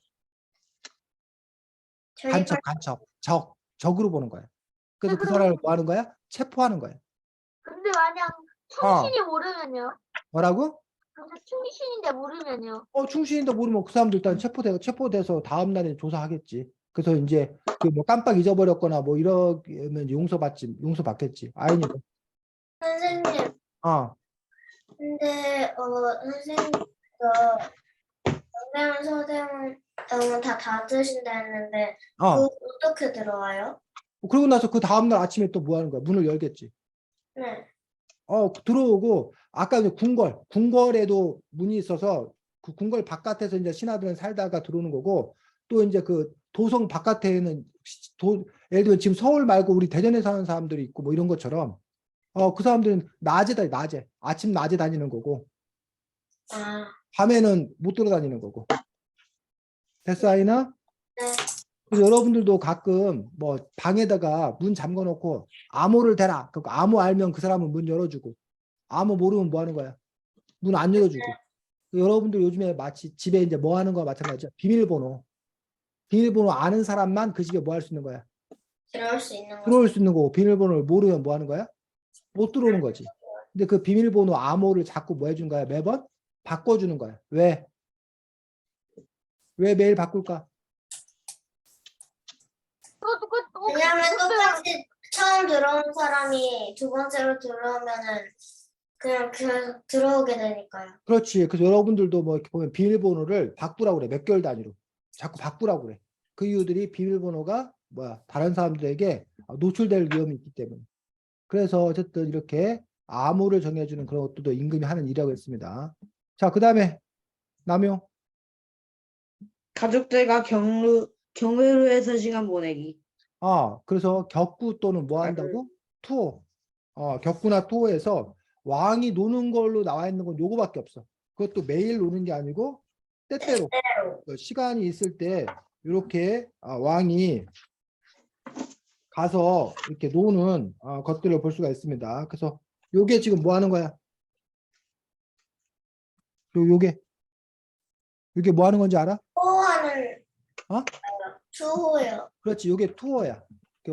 간첩. 적으로 보는 거야. 그래서 그 사람을 뭐 하는 거야? 체포하는 거야. 근데 만약 충신이 모르면요? 뭐라고? 근데 충신인데 모르면요? 충신인데 모르면 그 사람도 일단 체포돼서 다음 날에 조사하겠지. 그래서 이제 그 뭐 깜빡 잊어버렸거나 뭐 이러면 용서받겠지. 아니면 선생님, 근데 선생님께서 영대문, 서대문 다 닫으신다 했는데 그거 어떻게 들어와요? 그러고 나서 그 다음 날 아침에 또 뭐 하는 거야? 문을 열겠지. 네. 들어오고 아까 이제 궁궐에도 문이 있어서 그 궁궐 바깥에서 이제 신하들은 살다가 들어오는 거고 또 이제 그 도성 바깥에는 예를 들면 지금 서울 말고 우리 대전에 사는 사람들이 있고 뭐 이런 것처럼 그 사람들은 낮에 아침 낮에 다니는 거고 밤에는 못 돌아다니는 거고. 됐어, 아이나? 네. 그래서 여러분들도 가끔 뭐 방에다가 문 잠궈 놓고 암호를 대라. 그 암호 알면 그 사람은 문 열어주고 암호 모르면 뭐 하는 거야? 문 안 열어주고. 여러분들 요즘에 마치 집에 이제 뭐 하는 거와 마찬가지야. 비밀번호 아는 사람만 그 집에 뭐 할 수 있는 거야? 들어올 수 있는 들어올 수 있는 거고 비밀번호를 모르면 뭐 하는 거야? 못 들어오는 거지. 근데 그 비밀번호 암호를 자꾸 뭐 해준 거야? 매번 바꿔주는 거야. 왜 매일 바꿀까? 왜냐면 똑같이 처음 들어온 사람이 두 번째로 들어오면은 그냥 들어오게 되니까요. 그렇지. 그래서 여러분들도 뭐 이렇게 보면 비밀번호를 바꾸라고 그래. 몇 개월 단위로. 자꾸 바꾸라고 그래. 그 이유들이 비밀번호가 다른 사람들에게 노출될 위험이 있기 때문에. 그래서 어쨌든 이렇게 암호를 정해주는 그런 것도 임금이 하는 일이라고 했습니다. 자, 그 다음에 남용. 가족들과 경유로해서 시간 보내기. 그래서 격구 또는 뭐 한다고? 투어. 격구나 투어에서 왕이 노는 걸로 나와 있는 건 요거밖에 없어. 그것도 매일 노는 게 아니고 때때로 시간이 있을 때 이렇게 왕이 가서 이렇게 노는 것들을 볼 수가 있습니다. 그래서 요게 지금 뭐 하는 거야? 요게 뭐 하는 건지 알아? 투호하는 어? 투호요. 그렇지. 요게 투어야.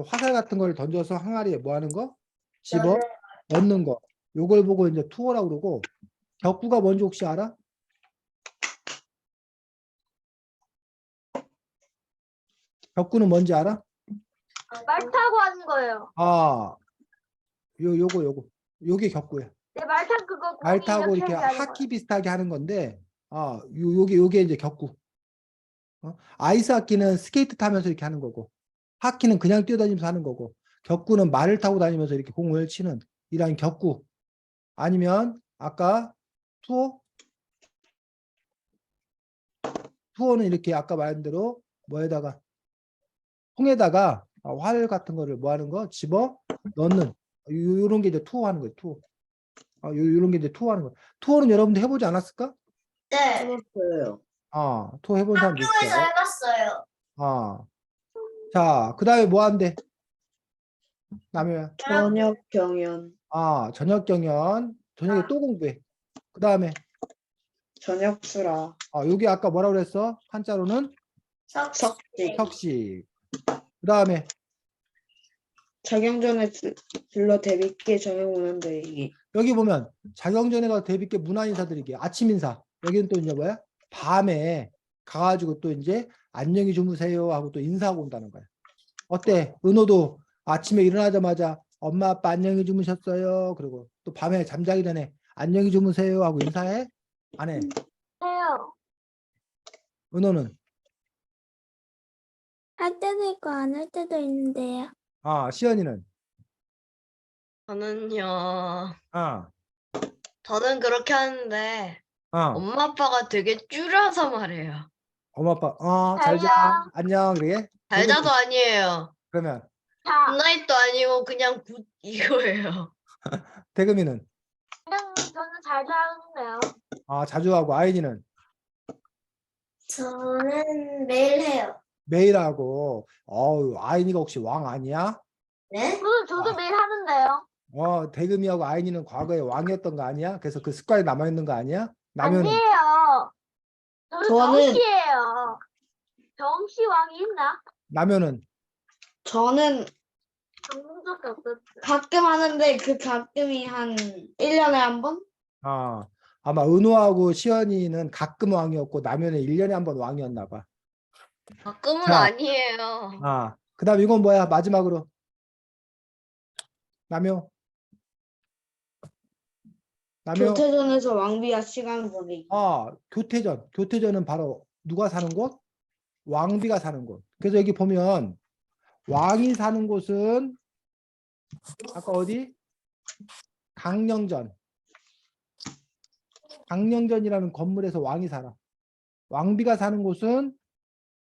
화살 같은 걸 던져서 항아리에 뭐 하는 거? 집어 넣는 거. 요걸 보고 이제 투어라고 그러고 격구가 뭔지 혹시 알아? 격구는 뭔지 알아? 말 타고 하는 거예요. 요게 격구야. 네, 말 타고 그거 말 공이 타고 이렇게 하는 하키 거예요. 비슷하게 하는 건데, 요게 이제 격구. 아이스 하키는 스케이트 타면서 이렇게 하는 거고, 하키는 그냥 뛰어다니면서 하는 거고, 격구는 말을 타고 다니면서 이렇게 공을 치는 이런 격구. 아니면 아까 투어? 투어는 이렇게 아까 말한 대로 뭐에다가 통에다가 활 같은 거를 뭐 하는 거 집어 넣는 요런 게 이제 투어 하는 거예요. 투어. 요런 게 이제 투어 하는 거. 투어는 여러분들 해보지 않았을까? 네. 해봤어요. 투어 해본 사람 학교에서 있어요. 해봤어요. 자, 그 다음에 뭐 한대? 남이야. 저녁 경연. 저녁 경연. 저녁에 또 공부해. 그 다음에 저녁수라. 여기 아까 뭐라고 그랬어? 한자로는 석식. 석식. 그 다음에 자경전에 들러 대비께 저녁 오는데 이게 여기 보면 자경전에 가서 대비께 문안 인사드리기 아침 인사. 여기는 또 이제 뭐야? 밤에 가가지고 또 이제 안녕히 주무세요 하고 또 인사하고 온다는 거야. 어때? 은호도 아침에 일어나자마자 엄마 아빠 안녕히 주무셨어요. 그리고 또 밤에 잠자기 전에 안녕히 주무세요 하고 인사해? 안 해? 해요. 은호는? 할 때도 있고 안 할 때도 있는데요. 시연이는? 저는요, 아, 저는 그렇게 하는데, 어. 엄마 아빠가 되게 줄여서 말해요. 엄마 아빠 잘 자. 잘자. 안녕. 그래? 잘자도 아니에요. 그러면 자, 굿나잇도 아니고 그냥 굿 이거예요. 대금이는? 그냥 저는 잘 자는데요. 자주 하고 아이니는? 저는 매일 해요. 매일 하고. 아이니가 혹시 왕 아니야? 네? 저도 매일 하는데요. 대금이하고 아이니는 과거에 왕이었던 거 아니야? 그래서 그 습관이 남아있는 거 아니야? 나면은? 아니에요. 저는 저는- 정씨예요. 정씨 왕이 있나? 나면은? 저는 정동밖에 없었어. 가끔 하는데 그 가끔이 한 1년에 한 번? 아마 은호하고 시연이는 가끔 왕이었고 나면은 1년에 한 번 왕이었나 봐. 가끔은 자. 아니에요. 그 다음 이건 뭐야? 마지막으로. 남효. 교태전에서 왕비와 시간 보내기. 교태전. 교태전은 바로 누가 사는 곳? 왕비가 사는 곳. 그래서 여기 보면 왕이 사는 곳은 아까 어디? 강령전. 강령전이라는 건물에서 왕이 살아. 왕비가 사는 곳은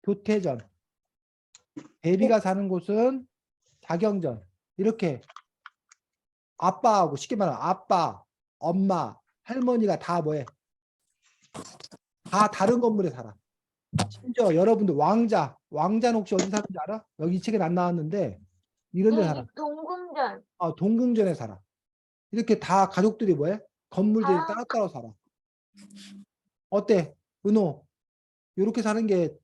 교태전. 대비가 사는 곳은 자경전. 이렇게 아빠하고 쉽게 말하면 아빠, 엄마, 할머니가 다 뭐해? 다 다른 건물에 살아. 심지어 여러분들 왕자는 혹시 어디 사는지 알아? 여기 이 책엔 안 나왔는데 이런 데 살아. 동궁전. 동궁전에 살아. 이렇게 다 가족들이 뭐해? 건물들이 아. 따로따로 살아. 어때? 은호, 이렇게 사는 게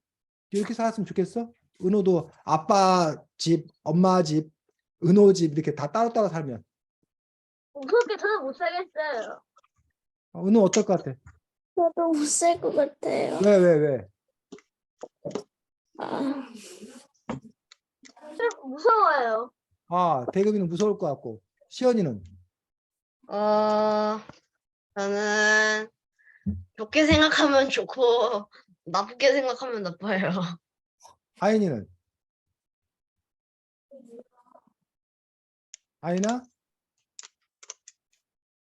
이렇게 살았으면 좋겠어? 은호도 아빠 집, 엄마 집, 은호 집 이렇게 다 따로따로 살면. 그렇게 저는 못 살겠어요. 은호 어떨 것 같아? 저도 못 살 것 같아요. 왜? 아, 무서워요. 대금이는 무서울 것 같고. 시연이는? 저는 좋게 생각하면 좋고, 나쁘게 생각하면 나빠요. 아인이는? 아인아?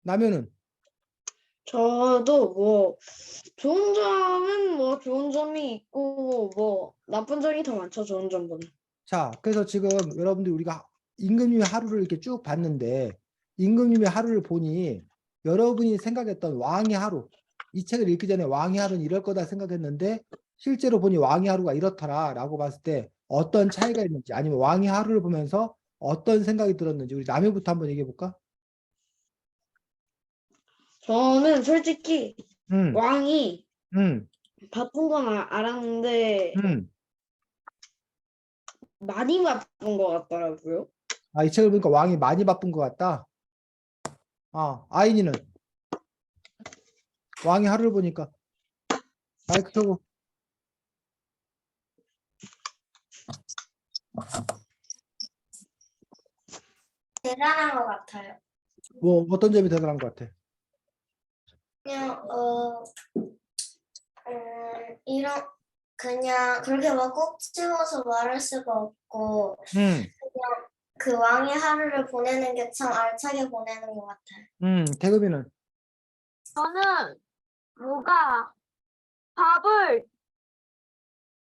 나면은? 저도 뭐 좋은 점은 뭐 좋은 점이 있고 뭐 나쁜 점이 더 많죠. 좋은 점보다. 자, 그래서 지금 여러분들 우리가 임금님의 하루를 이렇게 쭉 봤는데 임금님의 하루를 보니 여러분이 생각했던 왕의 하루, 이 책을 읽기 전에 왕의 하루는 이럴 거다 생각했는데 실제로 보니 왕의 하루가 이렇더라 라고 봤을 때 어떤 차이가 있는지 아니면 왕의 하루를 보면서 어떤 생각이 들었는지 우리 남해부터 한번 얘기해 볼까? 저는 솔직히 음, 왕이 음, 바쁜 건 알았는데 많이 바쁜 것 같더라고요. 이 책을 보니까 왕이 많이 바쁜 것 같다. 아인이는? 왕의 하루를 보니까 마이크 켜고. 대단한 것 같아요. 뭐 어떤 점이 대단한 것 같아? 그냥 이런 그냥 그렇게 막 꼭 집어서 말할 수가 없고 그 왕의 하루를 보내는 게 참 알차게 보내는 것 같아요. 대금이는? 저는 뭐가 밥을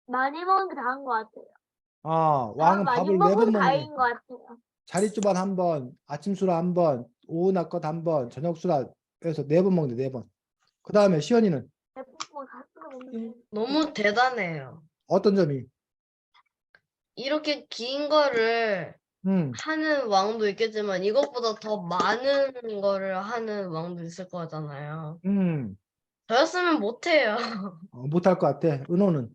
많이 먹는 게 다인 것 같아요. 왕은 많이 밥을 먹는 4번 게 먹는 다인 것 같아요. 자릿주반 한 번, 아침 수라 한 번, 오후 낮것 한 번, 저녁 수라 해서 4번 먹는데 4번. 그 다음에 시연이는 대부분 가스로 먹는 거. 너무 대단해요. 어떤 점이? 이렇게 긴 거를 하는 왕도 있겠지만 이것보다 더 많은 거를 하는 왕도 있을 거잖아요. 저였으면 못해요. 못할 것 같아. 은호는?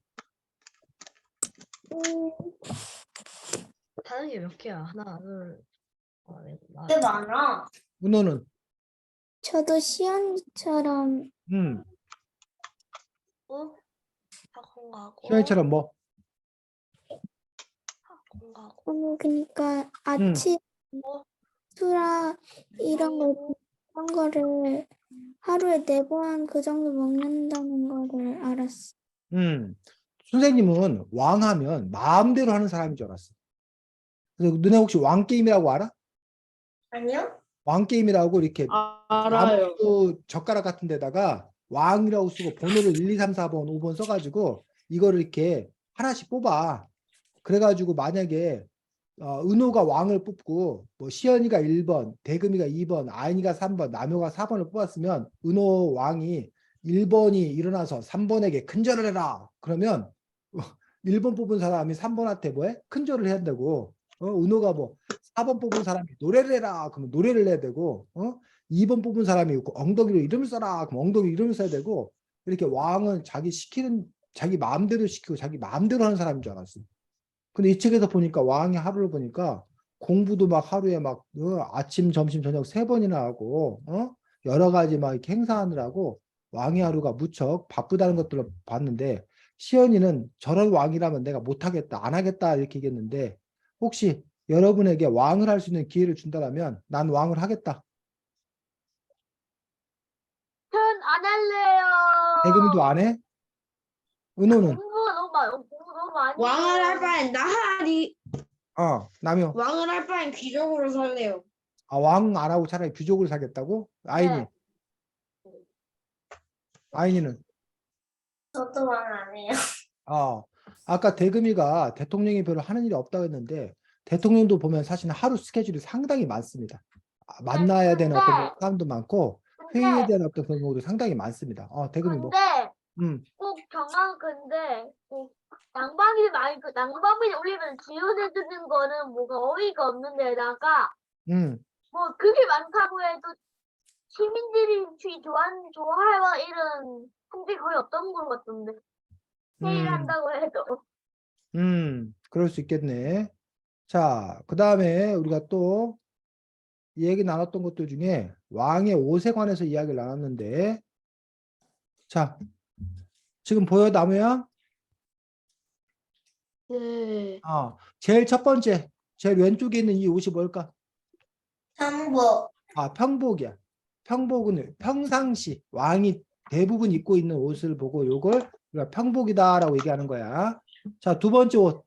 하는 게 몇 개야? 하나, 둘, 넷, 꽤 많아. 은호는? 저도 시연이처럼 학원 가고, 시현이처럼 뭐? 학원 가고, 그러니까 아침 수라 이런 거를 하루에 4번 그 정도 먹는다는 거를 알았어. 선생님은 왕하면 마음대로 하는 사람인 줄 알았어. 그래서 너네 혹시 왕게임이라고 알아? 아니요? 왕게임이라고 이렇게 알아요. 나무 젓가락 같은 데다가 왕이라고 쓰고 번호를 1, 2, 3, 4번, 5번 써가지고 이거를 이렇게 하나씩 뽑아. 그래가지고 만약에 은호가 왕을 뽑고 뭐 시연이가 1번, 대금이가 2번, 아인이가 3번, 남효가 4번을 뽑았으면 은호 왕이 1번이 일어나서 3번에게 큰절을 해라. 그러면 1번 뽑은 사람이 3번한테 뭐해? 큰절을 해야 되고 은호가 뭐 4번 뽑은 사람이 노래를 해라. 그러면 노래를 해야 되고 2번 뽑은 사람이 엉덩이로 이름을 써라. 그럼 엉덩이 이름을 써야 되고 이렇게 왕은 자기 마음대로 시키고 자기 마음대로 하는 사람인 줄 알았어. 근데 이 책에서 보니까 왕의 하루를 보니까 공부도 막 하루에 막 아침, 점심, 저녁 3번이나 하고 여러 가지 막 이렇게 행사하느라고 왕의 하루가 무척 바쁘다는 것들을 봤는데 시연이는 저런 왕이라면 내가 못하겠다, 안 하겠다 이렇게 얘기했는데 혹시 여러분에게 왕을 할 수 있는 기회를 준다면 난 왕을 하겠다. 전 안 할래요. 대금이도 안 해? 은호는? 공부 너무 많이 왕을 해요. 할 바엔 나하리. 남효. 왕을 할 바엔 귀족으로 살래요. 왕 안 하고 차라리 귀족을 사겠다고? 아인이. 네. 아인이는? 저도 왕 안 해요. 아까 대금이가 대통령이 별로 하는 일이 없다고 했는데 대통령도 보면 사실 하루 스케줄이 상당히 많습니다. 만나야 되는 어떤 사람도 많고 회의에 대한 어떤 그런 경우도 상당히 많습니다. 대금이 뭐? 근데 음, 꼭 난방비 올리면 지원해주는 거는 뭐가 어이가 없는데다가 뭐 그게 많다고 해도 시민들이 좋아할 이런 fun들이 거의 없던 것 같던데 회의를 음, 한다고 해도 그럴 수 있겠네. 자, 그 다음에 우리가 또 얘기 나눴던 것들 중에 왕의 옷에 관해서 이야기를 나눴는데 자, 지금 보여, 나무야? 네. 제일 첫 번째, 제일 왼쪽에 있는 이 옷이 뭘까? 정복. 평복이야. 평복은 평상시 왕이 대부분 입고 있는 옷을 보고 요걸 우리가 평복이다라고 얘기하는 거야. 자, 두 번째 옷.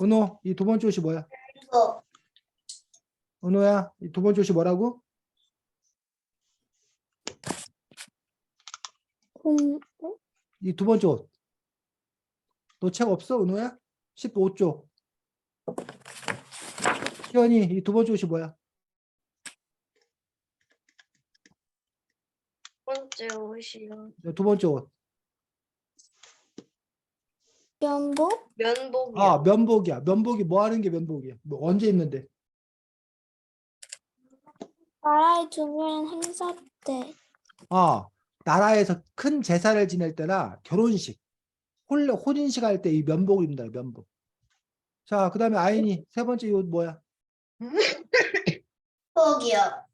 은호, 이 두 번째 옷이 뭐야? 복. 은호야, 이 두 번째 옷이 뭐라고? 이 두 번째 옷. 너 책 없어, 은호야? 15쪽. 시연이, 이 두 번째 옷이 뭐야? 번째 옷이요. 두 번째 옷. 면복? 면복이요. 면복이야. 면복이 뭐 하는 게 면복이야? 뭐 언제 입는데? 나라의 중요한 행사 때. 나라에서 큰 제사를 지낼 때나 결혼식, 혼인식 할 때 이 면복을 입는다. 면복. 자, 그 다음에 아인이 세 번째 이 옷 뭐야? 복이요.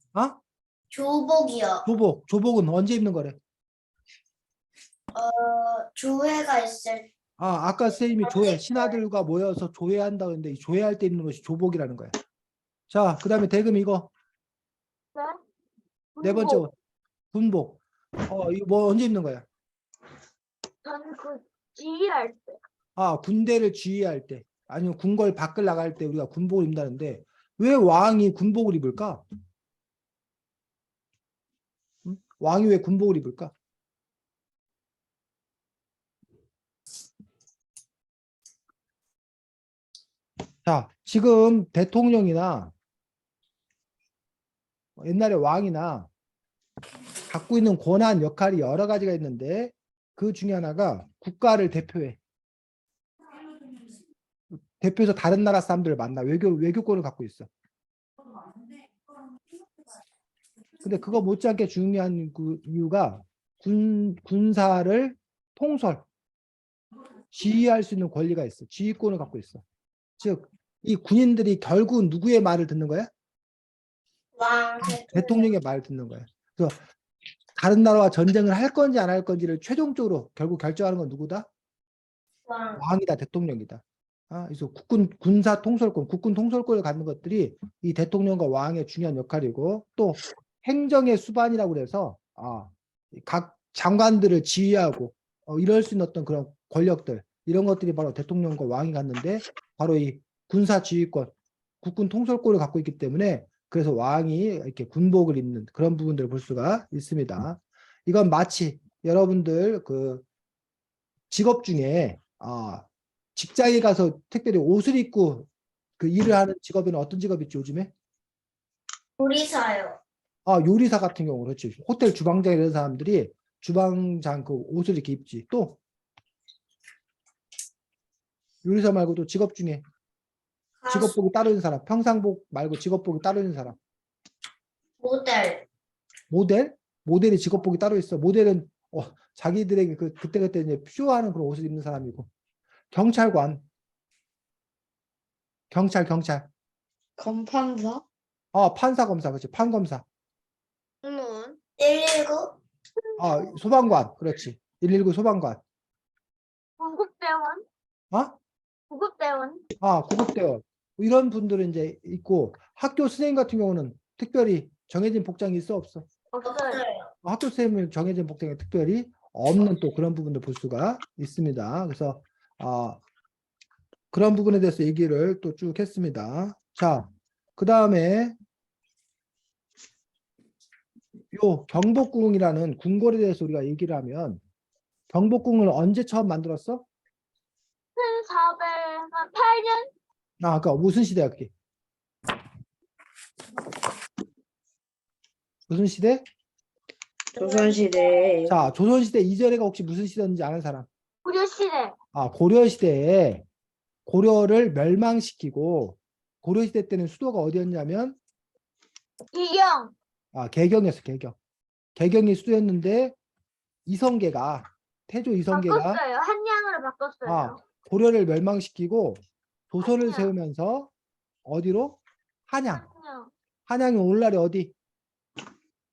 조복이요. 조복. 조복은 언제 입는 거래? 조회가 있을 아까 선생님이 신하들과 모여서 조회한다 그랬는데 이 조회할 때 입는 것이 조복이라는 거야. 자, 그 다음에 대금 이거. 네 번째 옷. 군복. 이거 뭐 언제 입는 거야? 저는 그 지휘할 때 군대를 지휘할 때. 아니면 궁궐 밖을 나갈 때 우리가 군복을 입는다는데 왜 왕이 군복을 입을까? 왕이 왜 군복을 입을까? 자, 지금 대통령이나 옛날에 왕이나 갖고 있는 권한 역할이 여러 가지가 있는데 그 중에 하나가 국가를 대표해. 대표해서 다른 나라 사람들을 만나 외교권을 갖고 있어. 근데 그거 못지않게 중요한 그 이유가 군사를 통솔, 지휘할 수 있는 권리가 있어. 지휘권을 갖고 있어. 즉, 이 군인들이 결국 누구의 말을 듣는 거야? 왕, 대통령의 말을 듣는 거야. 그래서 다른 나라와 전쟁을 할 건지 안 할 건지를 최종적으로 결국 결정하는 건 누구다? 왕. 왕이다, 대통령이다. 그래서 군사 통솔권, 국군 통솔권을 갖는 것들이 이 대통령과 왕의 중요한 역할이고, 또 행정의 수반이라고 그래서 각 장관들을 지휘하고 이럴 수 있는 어떤 그런 권력들, 이런 것들이 바로 대통령과 왕이 갖는데, 바로 이 군사 지휘권, 국군 통솔권을 갖고 있기 때문에, 그래서 왕이 이렇게 군복을 입는 그런 부분들을 볼 수가 있습니다. 이건 마치 여러분들 그 직업 중에 직장에 가서 특별히 옷을 입고 그 일을 하는 직업에는 어떤 직업이 있지 요즘에? 요리사요. 요리사 같은 경우 그렇지. 호텔 주방장 이런 사람들이 주방장 그 옷을 이렇게 입지. 또 요리사 말고 또 직업 중에 가수, 직업복이 따로 있는 사람, 평상복 말고 직업복이 따로 있는 사람. 모델. 모델? 모델이 직업복이 따로 있어. 모델은 자기들에게 그때그때 이제 필요하는 그런 옷을 입는 사람이고. 경찰관, 경찰. 검판사? 판사 검사, 그렇지. 판검사. 문 119. 소방관, 그렇지. 119 소방관. 구급대원, 어? 구급대원, 구급대원. 이런 분들은 이제 있고, 학교 선생님 같은 경우는 특별히 정해진 복장이 있어, 없어? 없어요. 없어요. 학교 선생님은 정해진 복장이 특별히 없는 또 그런 부분도 볼 수가 있습니다. 그래서 그런 부분에 대해서 얘기를 또 쭉 했습니다. 자, 그 다음에 요 경복궁이라는 궁궐에 대해서 우리가 얘기를 하면, 경복궁을 언제 처음 만들었어? 1408년 그러니까 무슨 시대야 그게? 무슨 시대? 조선시대. 자, 조선시대 이전에가 혹시 무슨 시대인지 아는 사람? 고려시대, 고려시대에 고려를 멸망시키고, 고려시대 때는 수도가 어디였냐면 기경, 개경이었어. 개경이 수도였는데 이성계가, 태조 이성계가 바꿨어요. 한양으로 바꿨어요. 고려를 멸망시키고 조선을 한양. 세우면서 어디로? 한양. 한양, 한양이 오늘날이 어디?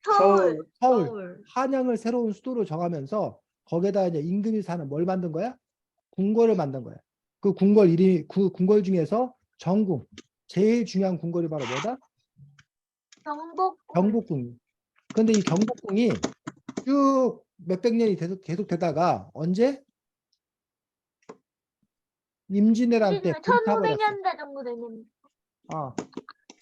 서울, 서울. 한양을 새로운 수도로 정하면서 거기에다 이제 임금이 사는 뭘 만든 거야? 궁궐을 만든 거야. 그 궁궐 이름이, 그 궁궐 중에서 정궁, 제일 중요한 궁궐이 바로 뭐다? 경복궁, 경복궁. 근데 이 경복궁이 쭉 몇백 년이 계속 되다가 언제? 임진왜란 때 불타버렸어. 1500년대 정도 되는.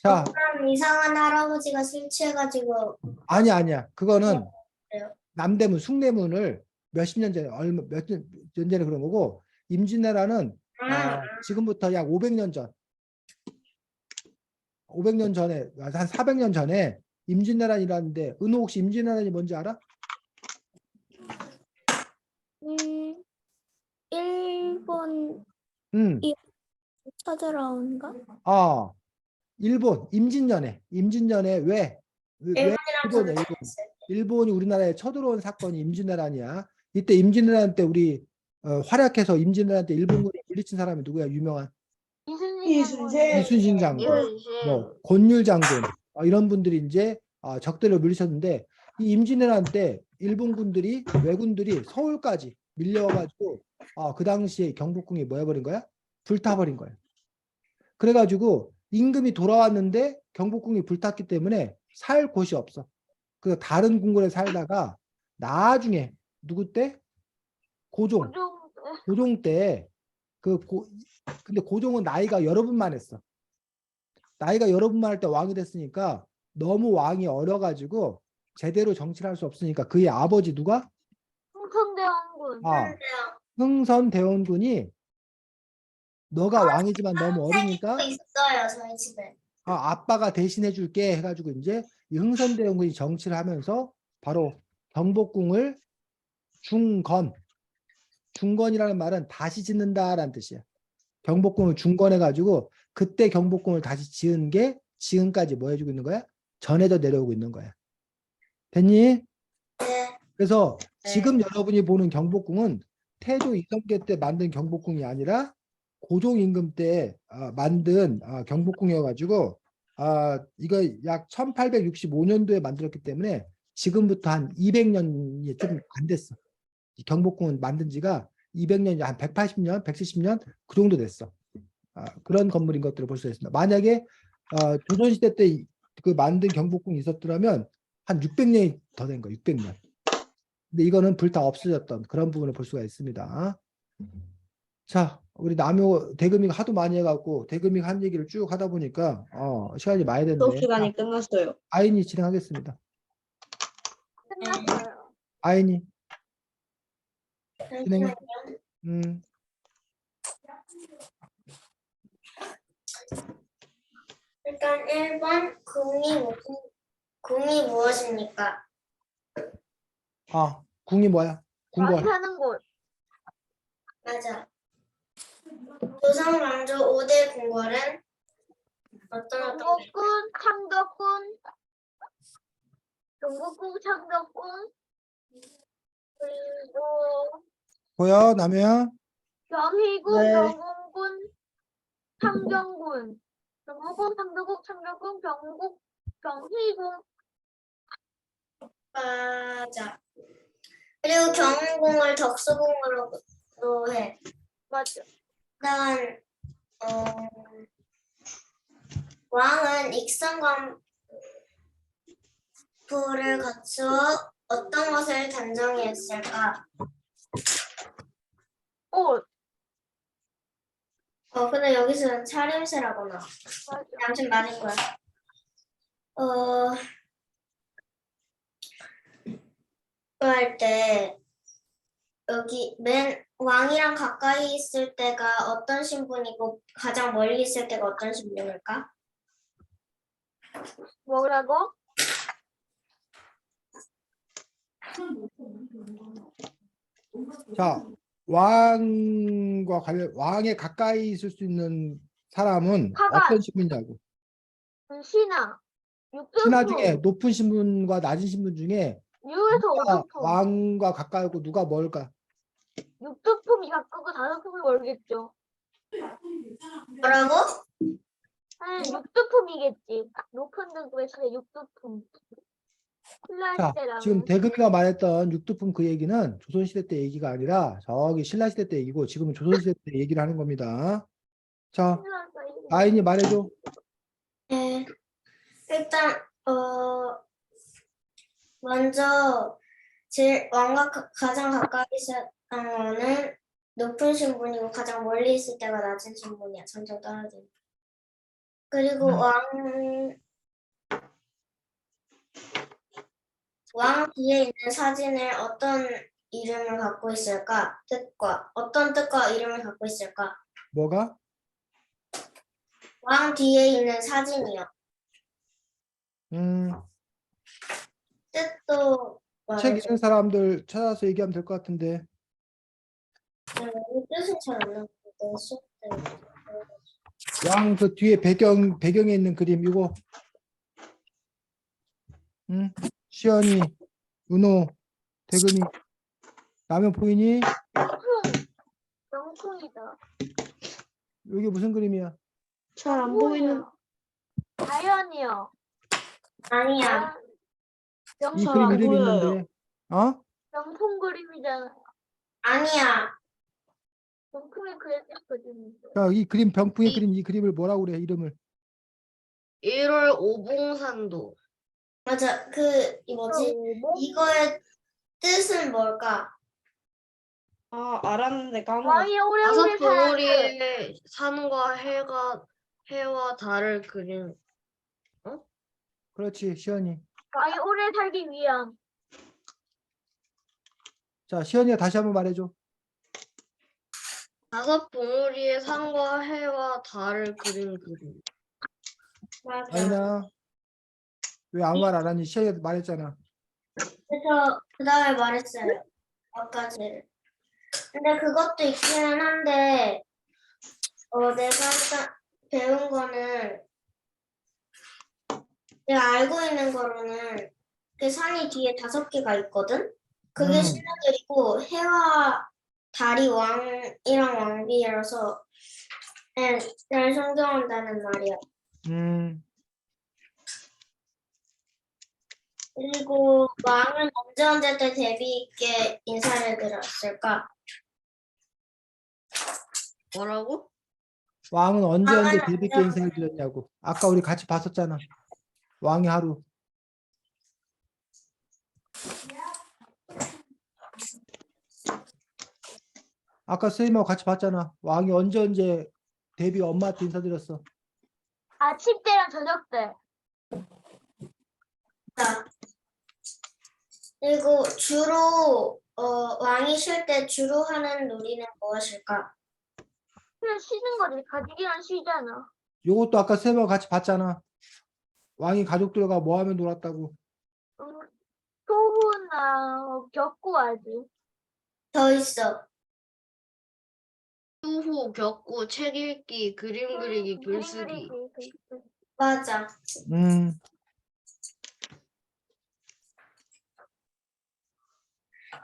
자, 그럼 이상한 할아버지가 술 취해가지고 아니야. 그거는 그래요? 남대문, 숭례문을 몇십 년 전에, 몇 년 전에 그런 거고, 임진왜란은 지금부터 약 500년 전, 500년 전에, 한 400년 전에 임진왜란이라는데, 은호 혹시 임진왜란이 뭔지 알아? 일본 응. 쳐들어온가? 일본, 임진년에 왜 일본이랑 일본이야, 일본. 일본이 우리나라에 쳐들어온 사건이 임진왜란이야. 이때 임진왜란 때 우리 활약해서 임진왜란 때 일본군을 물리친 사람이 누구야? 유명한 이순신 이순신 장군, 뭐 권율 장군, 이런 분들이 이제 적들을 물리쳤는데, 이 임진왜란 때 일본군들이, 왜군들이 서울까지 밀려와가지고 그 당시에 경복궁이 뭐 해버린 거야? 불타버린 거야. 그래가지고 임금이 돌아왔는데 경복궁이 불탔기 때문에 살 곳이 없어. 그래서 다른 궁궐에 살다가 나중에 누구 때? 고종 때 근데 고종은 나이가 여러 분만 했어. 나이가 여러 분만 할 때 왕이 됐으니까 너무 왕이 어려가지고 제대로 정치를 할 수 없으니까 그의 아버지 누가? 흥선대원군, 흥선대원군이 너가 왕이지만 너무 어리니까 있어요 저희 집에. 아빠가 대신해 줄게 해가지고 이제 이 흥선대원군이 정치를 하면서 바로 경복궁을 중건이라는 말은 다시 짓는다라는 뜻이야. 경복궁을 중건해가지고 그때 경복궁을 다시 지은 게 지금까지 뭐 해주고 있는 거야? 전해져 내려오고 있는 거야. 됐니? 네. 그래서 지금 네. 여러분이 보는 경복궁은 태조 이성계 때 만든 경복궁이 아니라 고종 임금 때 만든 경복궁이어가지고 이거 약 1865년도에 만들었기 때문에 지금부터 한 200년이 좀 안 됐어. 이 경복궁은 만든 지가 200년이 한 180년, 170년 그 정도 됐어. 그런 건물인 것들을 볼 수 있습니다. 만약에 조선시대 때 그 만든 경복궁이 있었더라면 한 600년이 더 된 거야. 600년. 근데 이거는 불타 없어졌던 그런 부분을 볼 수가 있습니다. 자, 우리 남효 대금이가 하도 많이 해갖고 대금이가 한 얘기를 쭉 하다 보니까 시간이 많이 수업 됐네. 시간이 끝났어요. 아인이 진행하겠습니다. 끝났어요. 아인이 진행해. 잠시만요. 일단 1번 궁이 무엇입니까? 궁이 뭐야? 궁궐. 왕이 사는 곳. 맞아. 조선 왕조 5대 궁궐은 어떤 경복궁, 창덕궁, 경복궁, 창덕궁, 그리고 보여, 남효야? 경희궁, 네. 경운궁, 창경궁, 경복궁, 창덕궁, 창덕궁, 경국, 경희궁. 맞아. 그리고 경운궁을 덕수궁으로도 해. 맞죠? 일단 왕은 익선관부를 갖추어 어떤 것을 단정했을까? 옷. 근데 여기서는 차림새라고 나와. 맞죠? 아무튼 맞을 거야. 할 때 여기 맨 왕이랑 가까이 있을 때가 어떤 신분이고 가장 멀리 있을 때가 어떤 신분일까? 뭐라고? 자, 왕에 가까이 있을 수 있는 사람은 하관. 어떤 신분이냐고. 신하. 신하 육등품. 중에 높은 신분과 낮은 신분 중에 6에서 누가 5등품. 왕과 가까이고 누가 멀까? 6등품이 가깝고 5등품이 멀겠죠. 뭐라고? 한 6등품이겠지. 높은 등급의 신하 6등품. 신라일 자, 때라면. 지금 대금이가 말했던 육두품 그 얘기는 조선시대 때 얘기가 아니라 저기 신라시대 때 얘기고 지금은 조선시대 때 얘기를 하는 겁니다. 자, 아인이 말해줘. 네. 일단 먼저 왕과 가장 가까이 있었던 거는 높은 신분이고 가장 멀리 있을 때가 낮은 신분이야. 점점 떨어지는. 그리고 왕 뒤에 있는 사진을 어떤 이름을 갖고 있을까? 어떤 뜻과 이름을 갖고 있을까? 뭐가? 왕 뒤에 있는 사진이요. 뜻도 책 말해줘. 읽는 사람들 찾아서 얘기하면 될 것 같은데. 뜻은 잘 안 나오는데 수업 때문에. 왕 그 뒤에 배경에 있는 그림 이거. 시연이, 은호, 대금이, 라면 보이니? 명품이다. 여기 무슨 그림이야? 잘 안 보이는. 자연이요. 아니야. 이 잘 그림 안 이름이 보여요. 있는데. 어? 명품 그림이잖아. 아니야. 명품이 그렸거든요. 자, 이 그림 병풍이 그린 이 그림을 뭐라고 그래? 이름을. 1월 오봉산도. 맞아. 이 뭐지? 이거의 뜻은 뭘까? 알았는데 까먹었어. 왕이 오래오래 다섯 살았어. 봉우리의 산과 해와 달을 그린. 그렇지, 시연이. 왕이 오래 살기 위한. 자, 시연이가 다시 한번 말해줘. 다섯 봉우리의 산과 해와 달을 그린 그림. 맞아. 아니나 왜 아무 말 안 하니? 시연이가 말했잖아. 그래서 그 다음에 말했어요. 아까지. 근데 그것도 있기는 한데, 내가 일단 배운 거는, 내가 알고 있는 거로는, 그 산이 뒤에 5개가 있거든. 그게 음. 신하들이고 해와 달이 왕이랑 왕비라서 날 존경한다는 말이야. 음. 그리고 왕은 언제 때 대비 있게 인사를 드렸을까? 뭐라고? 왕은 언제 왕은 대비께 언제 인사를 드렸냐고. 아까 우리 같이 봤었잖아. 왕의 하루. 아까 선생님하고 같이 봤잖아. 왕이 언제 대비 엄마한테 인사드렸어. 아침 때랑 저녁 때. 그리고 주로 왕이 쉴 때 주로 하는 놀이는 무엇일까? 그냥 쉬는 거지. 가족이랑 쉬잖아. 요것도 아까 선생님하고 같이 봤잖아. 왕이 가족들과 뭐 하면 놀았다고. 음, 소후나 격구 하지. 더 있어. 수호, 격구, 책 읽기, 그림 그리기, 글쓰기. 맞아. 음.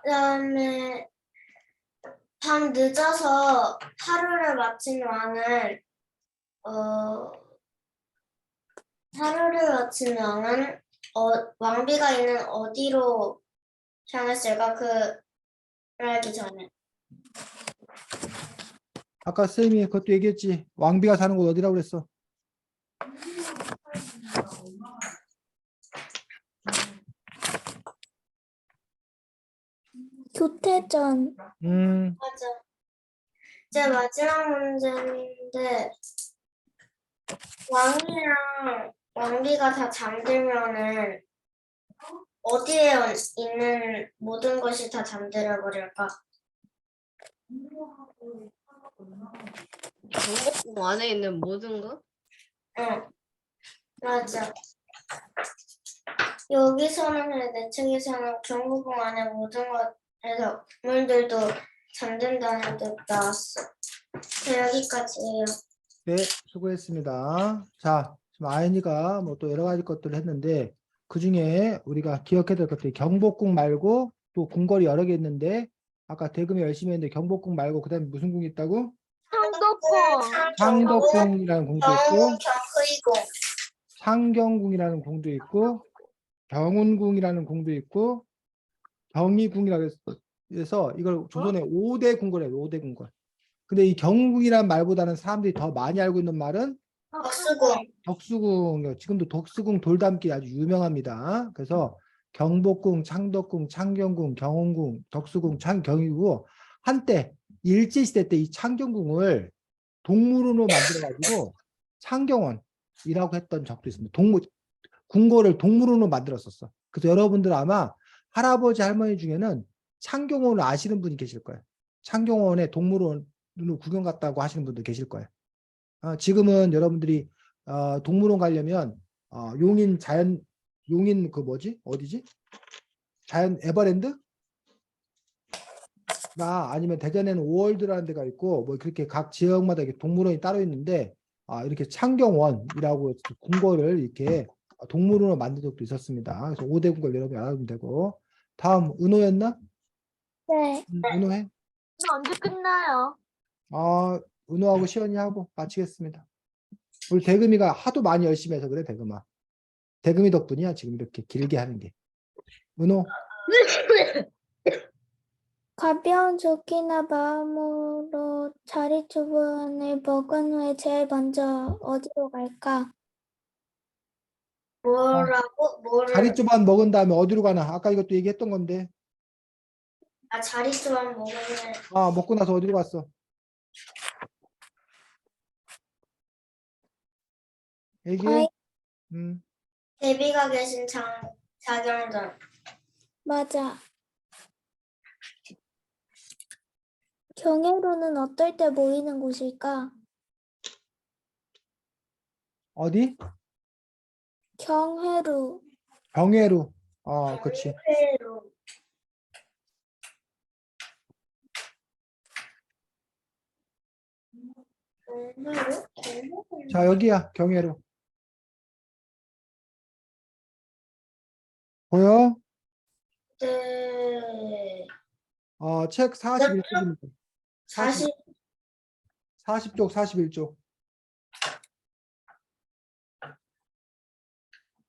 그다음에 밤 늦어서 하루를 마친 왕은 어 하루를 마친 왕은 왕비가 있는 어디로 향했을까? 그 말하기 전에. 아까 선생님이 그것도 얘기했지. 왕비가 사는 곳 어디라고 그랬어? 교태전. 맞아. 이제 마지막 문제인데 왕이랑 왕비가 다 잠들면은 어디에 있는 모든 것이 다 잠들어 버릴까? 경복궁 안에 있는 모든 것? 응, 맞아. 여기서는 내 책에서는 경복궁 안에 모든 것에서 건물들도 잠든다는 뜻 나왔어. 자, 여기까지예요. 네, 수고했습니다. 자, 지금 아연이가 뭐 또 여러 가지 것들을 했는데 그 중에 우리가 기억해야 될 것들이 경복궁 말고 또 궁궐이 여러 개 있는데 아까 대금이 열심히 했는데 경복궁 말고 그다음에 무슨 궁이 있다고? 창덕궁. 창덕궁이라는 궁도 있고 경의궁. 창경궁이라는 궁도 있고 경운궁이라는 궁도 있고 경희궁이라고 해서 이걸 조선의 5대 궁궐이에요. 5대 궁궐. 근데 이 경궁이라는 말보다는 사람들이 더 많이 알고 있는 말은 덕수궁. 덕수궁. 지금도 덕수궁 돌담기 아주 유명합니다. 그래서 경복궁, 창덕궁, 창경궁, 경운궁, 덕수궁, 창경이고 한때 일제시대 때 이 창경궁을 동물원으로 만들어가지고 창경원이라고 했던 적도 있습니다. 궁궐을 동물원으로 만들었었어. 그래서 여러분들 아마 할아버지 할머니 중에는 창경원을 아시는 분이 계실 거예요. 창경원에 동물원으로 구경 갔다고 하시는 분도 계실 거예요. 지금은 여러분들이 동물원 가려면 용인 그 뭐지? 어디지? 자연 에버랜드? 아니면 대전에는 오월드라는 데가 있고 뭐 그렇게 각 지역마다 이렇게 동물원이 따로 있는데 이렇게 창경원이라고 궁궐을 이렇게 동물원으로 만든 적도 있었습니다. 그래서 5대 궁궐 여러분이 알아두면 되고 다음 은호였나? 네. 은호해? 이거 언제 끝나요? 은호하고 시연이 하고 마치겠습니다. 우리 대금이가 하도 많이 열심히 해서 그래 대금아. 대금이 덕분이야 지금 이렇게 길게 하는 게. 은호 가벼운 조끼나 마음으로 자리주문을 먹은 후에 제일 먼저 어디로 갈까? 뭐라고? 뭐를? 자릿조반 먹은 다음에 어디로 가나? 아까 이것도 얘기했던 건데. 자릿수만 먹으면 먹고 나서 어디로 갔어? 얘기해. 아이, 음. 대비가 계신 자경전. 맞아. 경애로는 어떨 때 모이는 곳일까? 어디? 경회로. 경회로. 그치. 회로. 자, 여기야. 경회로. 보여? 네. 책 41쪽입니다. 40, 40쪽, 41쪽.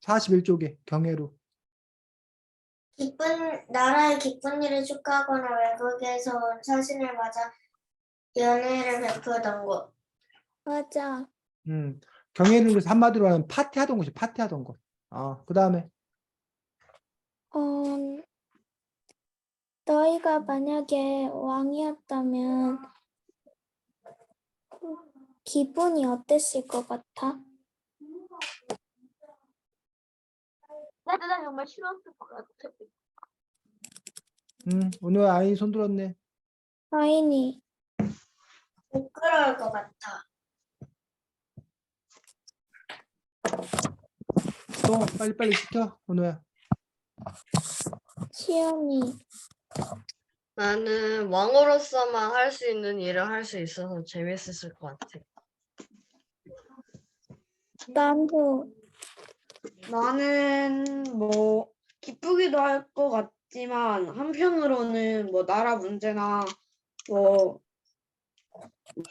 41쪽에 경애로. 나라의 기쁜 일을 축하하거나 외국에서 온 사신을 맞아 연회를 베푸던 곳. 맞아. 경애는 그래서 한마디로 하면 파티하던 곳이 파티하던 곳. 그 다음에 어, 너희가 만약에 왕이었다면 기분이 어땠을 것 같아? 나 정말 싫었을 것 같아. 오늘 아이 손 들었네. 아이니, 부끄러울 것 같아. 또 빨리빨리 시켜, 오늘. 시연이, 나는 왕으로서만 할 수 있는 일을 할 수 있어서 재밌었을 것 같아. 나도 나는 뭐 기쁘기도 할 것 같지만 한편으로는 뭐 나라 문제나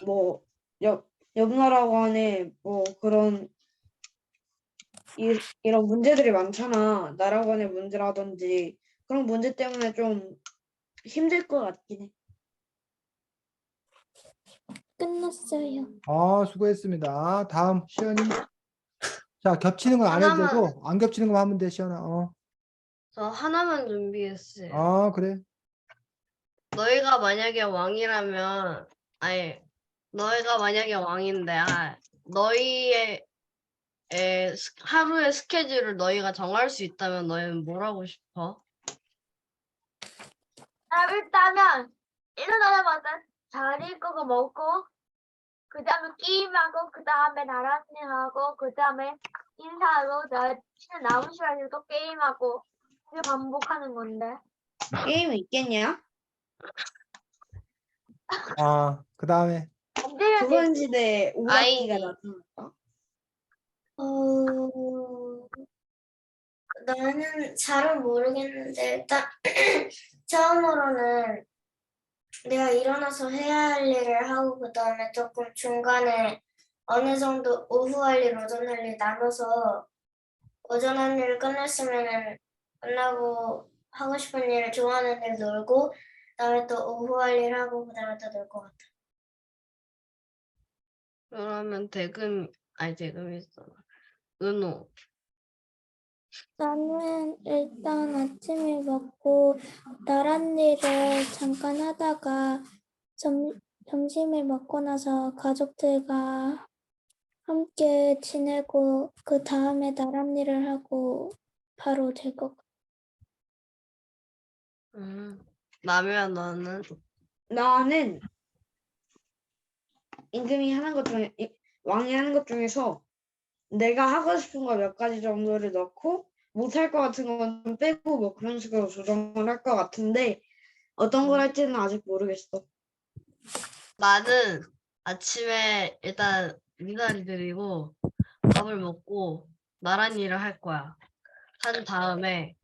뭐옆 나라 간에 뭐 그런 이런 문제들이 많잖아. 나라 간의 문제라든지 그런 문제 때문에 좀 힘들 것 같긴 해. 끝났어요. 수고했습니다. 다음 시연이. 자, 겹치는 건 안 해도 하나만. 되고 안 겹치는 것만 하면 돼, 시연아. 저 하나만 준비했어요. 그래. 너희가 만약에 왕이라면, 너희가 만약에 왕인데, 너희의 하루의 스케줄을 너희가 정할 수 있다면 너희는 뭘 하고 싶어? 일단은 일어나자마자 잘 거고 먹고 그 다음에 게임하고 그 다음에 나란히 하고 그 다음에 인사하고 치는 남은 시간에 또 게임하고 이게 반복하는 건데. 게임이 있겠냐? 그 다음에 안 되면 조선시대 오락기가 아이니. 나타났다. 나는 잘은 모르겠는데 일단 처음으로는 내가 일어나서 해야 할 일을 하고 그다음에 조금 중간에 어느 정도 오후 할 일, 오전 할 일 나눠서 오전 할 일 끝냈으면은 끝나고 하고 싶은 일, 좋아하는 일 놀고 그다음에 또 오후 할 일 하고 그다음에 또 놀 것 같아. 그러면 대금이 있어. 은호. 나는 일단 아침에 먹고 나란 일을 잠깐 하다가 점심을 먹고 나서 가족들과 함께 지내고 그 다음에 나란 일을 하고 바로 될 것 같아. 남이야 너는? 나는 왕이 하는 것 중에서 내가 하고 싶은 거 몇 가지 정도를 넣고 못할 것 같은 건 좀 빼고 뭐 그런 식으로 조정을 할 것 같은데 어떤 걸 할지는 아직 모르겠어. 나는 아침에 일단 미나리 드리고 밥을 먹고 나란 일을 할 거야. 한 다음에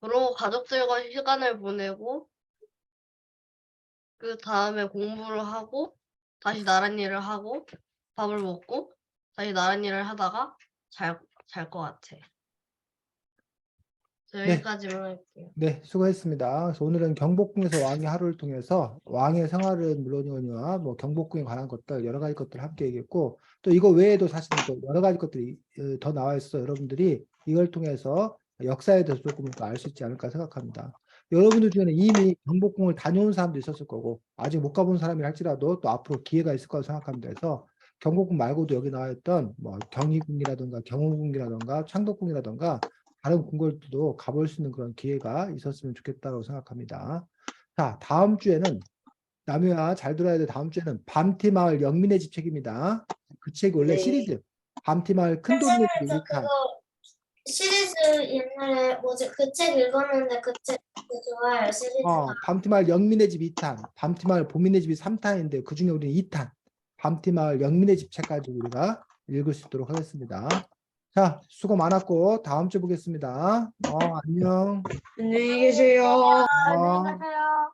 그러고 가족들과 시간을 보내고 그 다음에 공부를 하고 다시 나란 일을 하고 밥을 먹고 다시 나란 일을 하다가 잘 것 같아. 여기까지만 할게요. 네, 수고했습니다. 그래서 오늘은 경복궁에서 왕의 하루를 통해서 왕의 생활은 물론이거니와 뭐 경복궁에 관한 것들 여러 가지 것들을 함께 얘기했고 또 이거 외에도 사실 또 여러 가지 것들이 더 나와 있어 여러분들이 이걸 통해서 역사에 대해서 조금 알 수 있지 않을까 생각합니다. 여러분들 중에는 이미 경복궁을 다녀온 사람도 있었을 거고 아직 못 가본 사람이 할지라도 또 앞으로 기회가 있을 거라고 생각합니다. 그래서 경복궁 말고도 여기 나와 있던 뭐 경희궁이라든가 경호궁이라든가 창덕궁이라든가 다른 궁궐들도 가볼 수 있는 그런 기회가 있었으면 좋겠다고 생각합니다. 자, 다음 주에는 남유아 잘 들어야 돼. 다음 주에는 밤티마을 영민의 집 책입니다. 그 책이 원래 네. 시리즈 밤티마을 큰돈의 집 저 1탄. 그거 시리즈 옛날에 뭐지 그 책 읽었는데 그 책 좋아요 시리즈가. 밤티마을 영민의 집 2탄, 밤티마을 보민의 집이 3탄인데 그 중에 우리는 2탄 밤티마을 영민의 집 책까지 우리가 읽을 수 있도록 하겠습니다. 자, 수고 많았고 다음 주에 보겠습니다. 안녕. 안녕히 계세요. 어. 안녕히 가세요.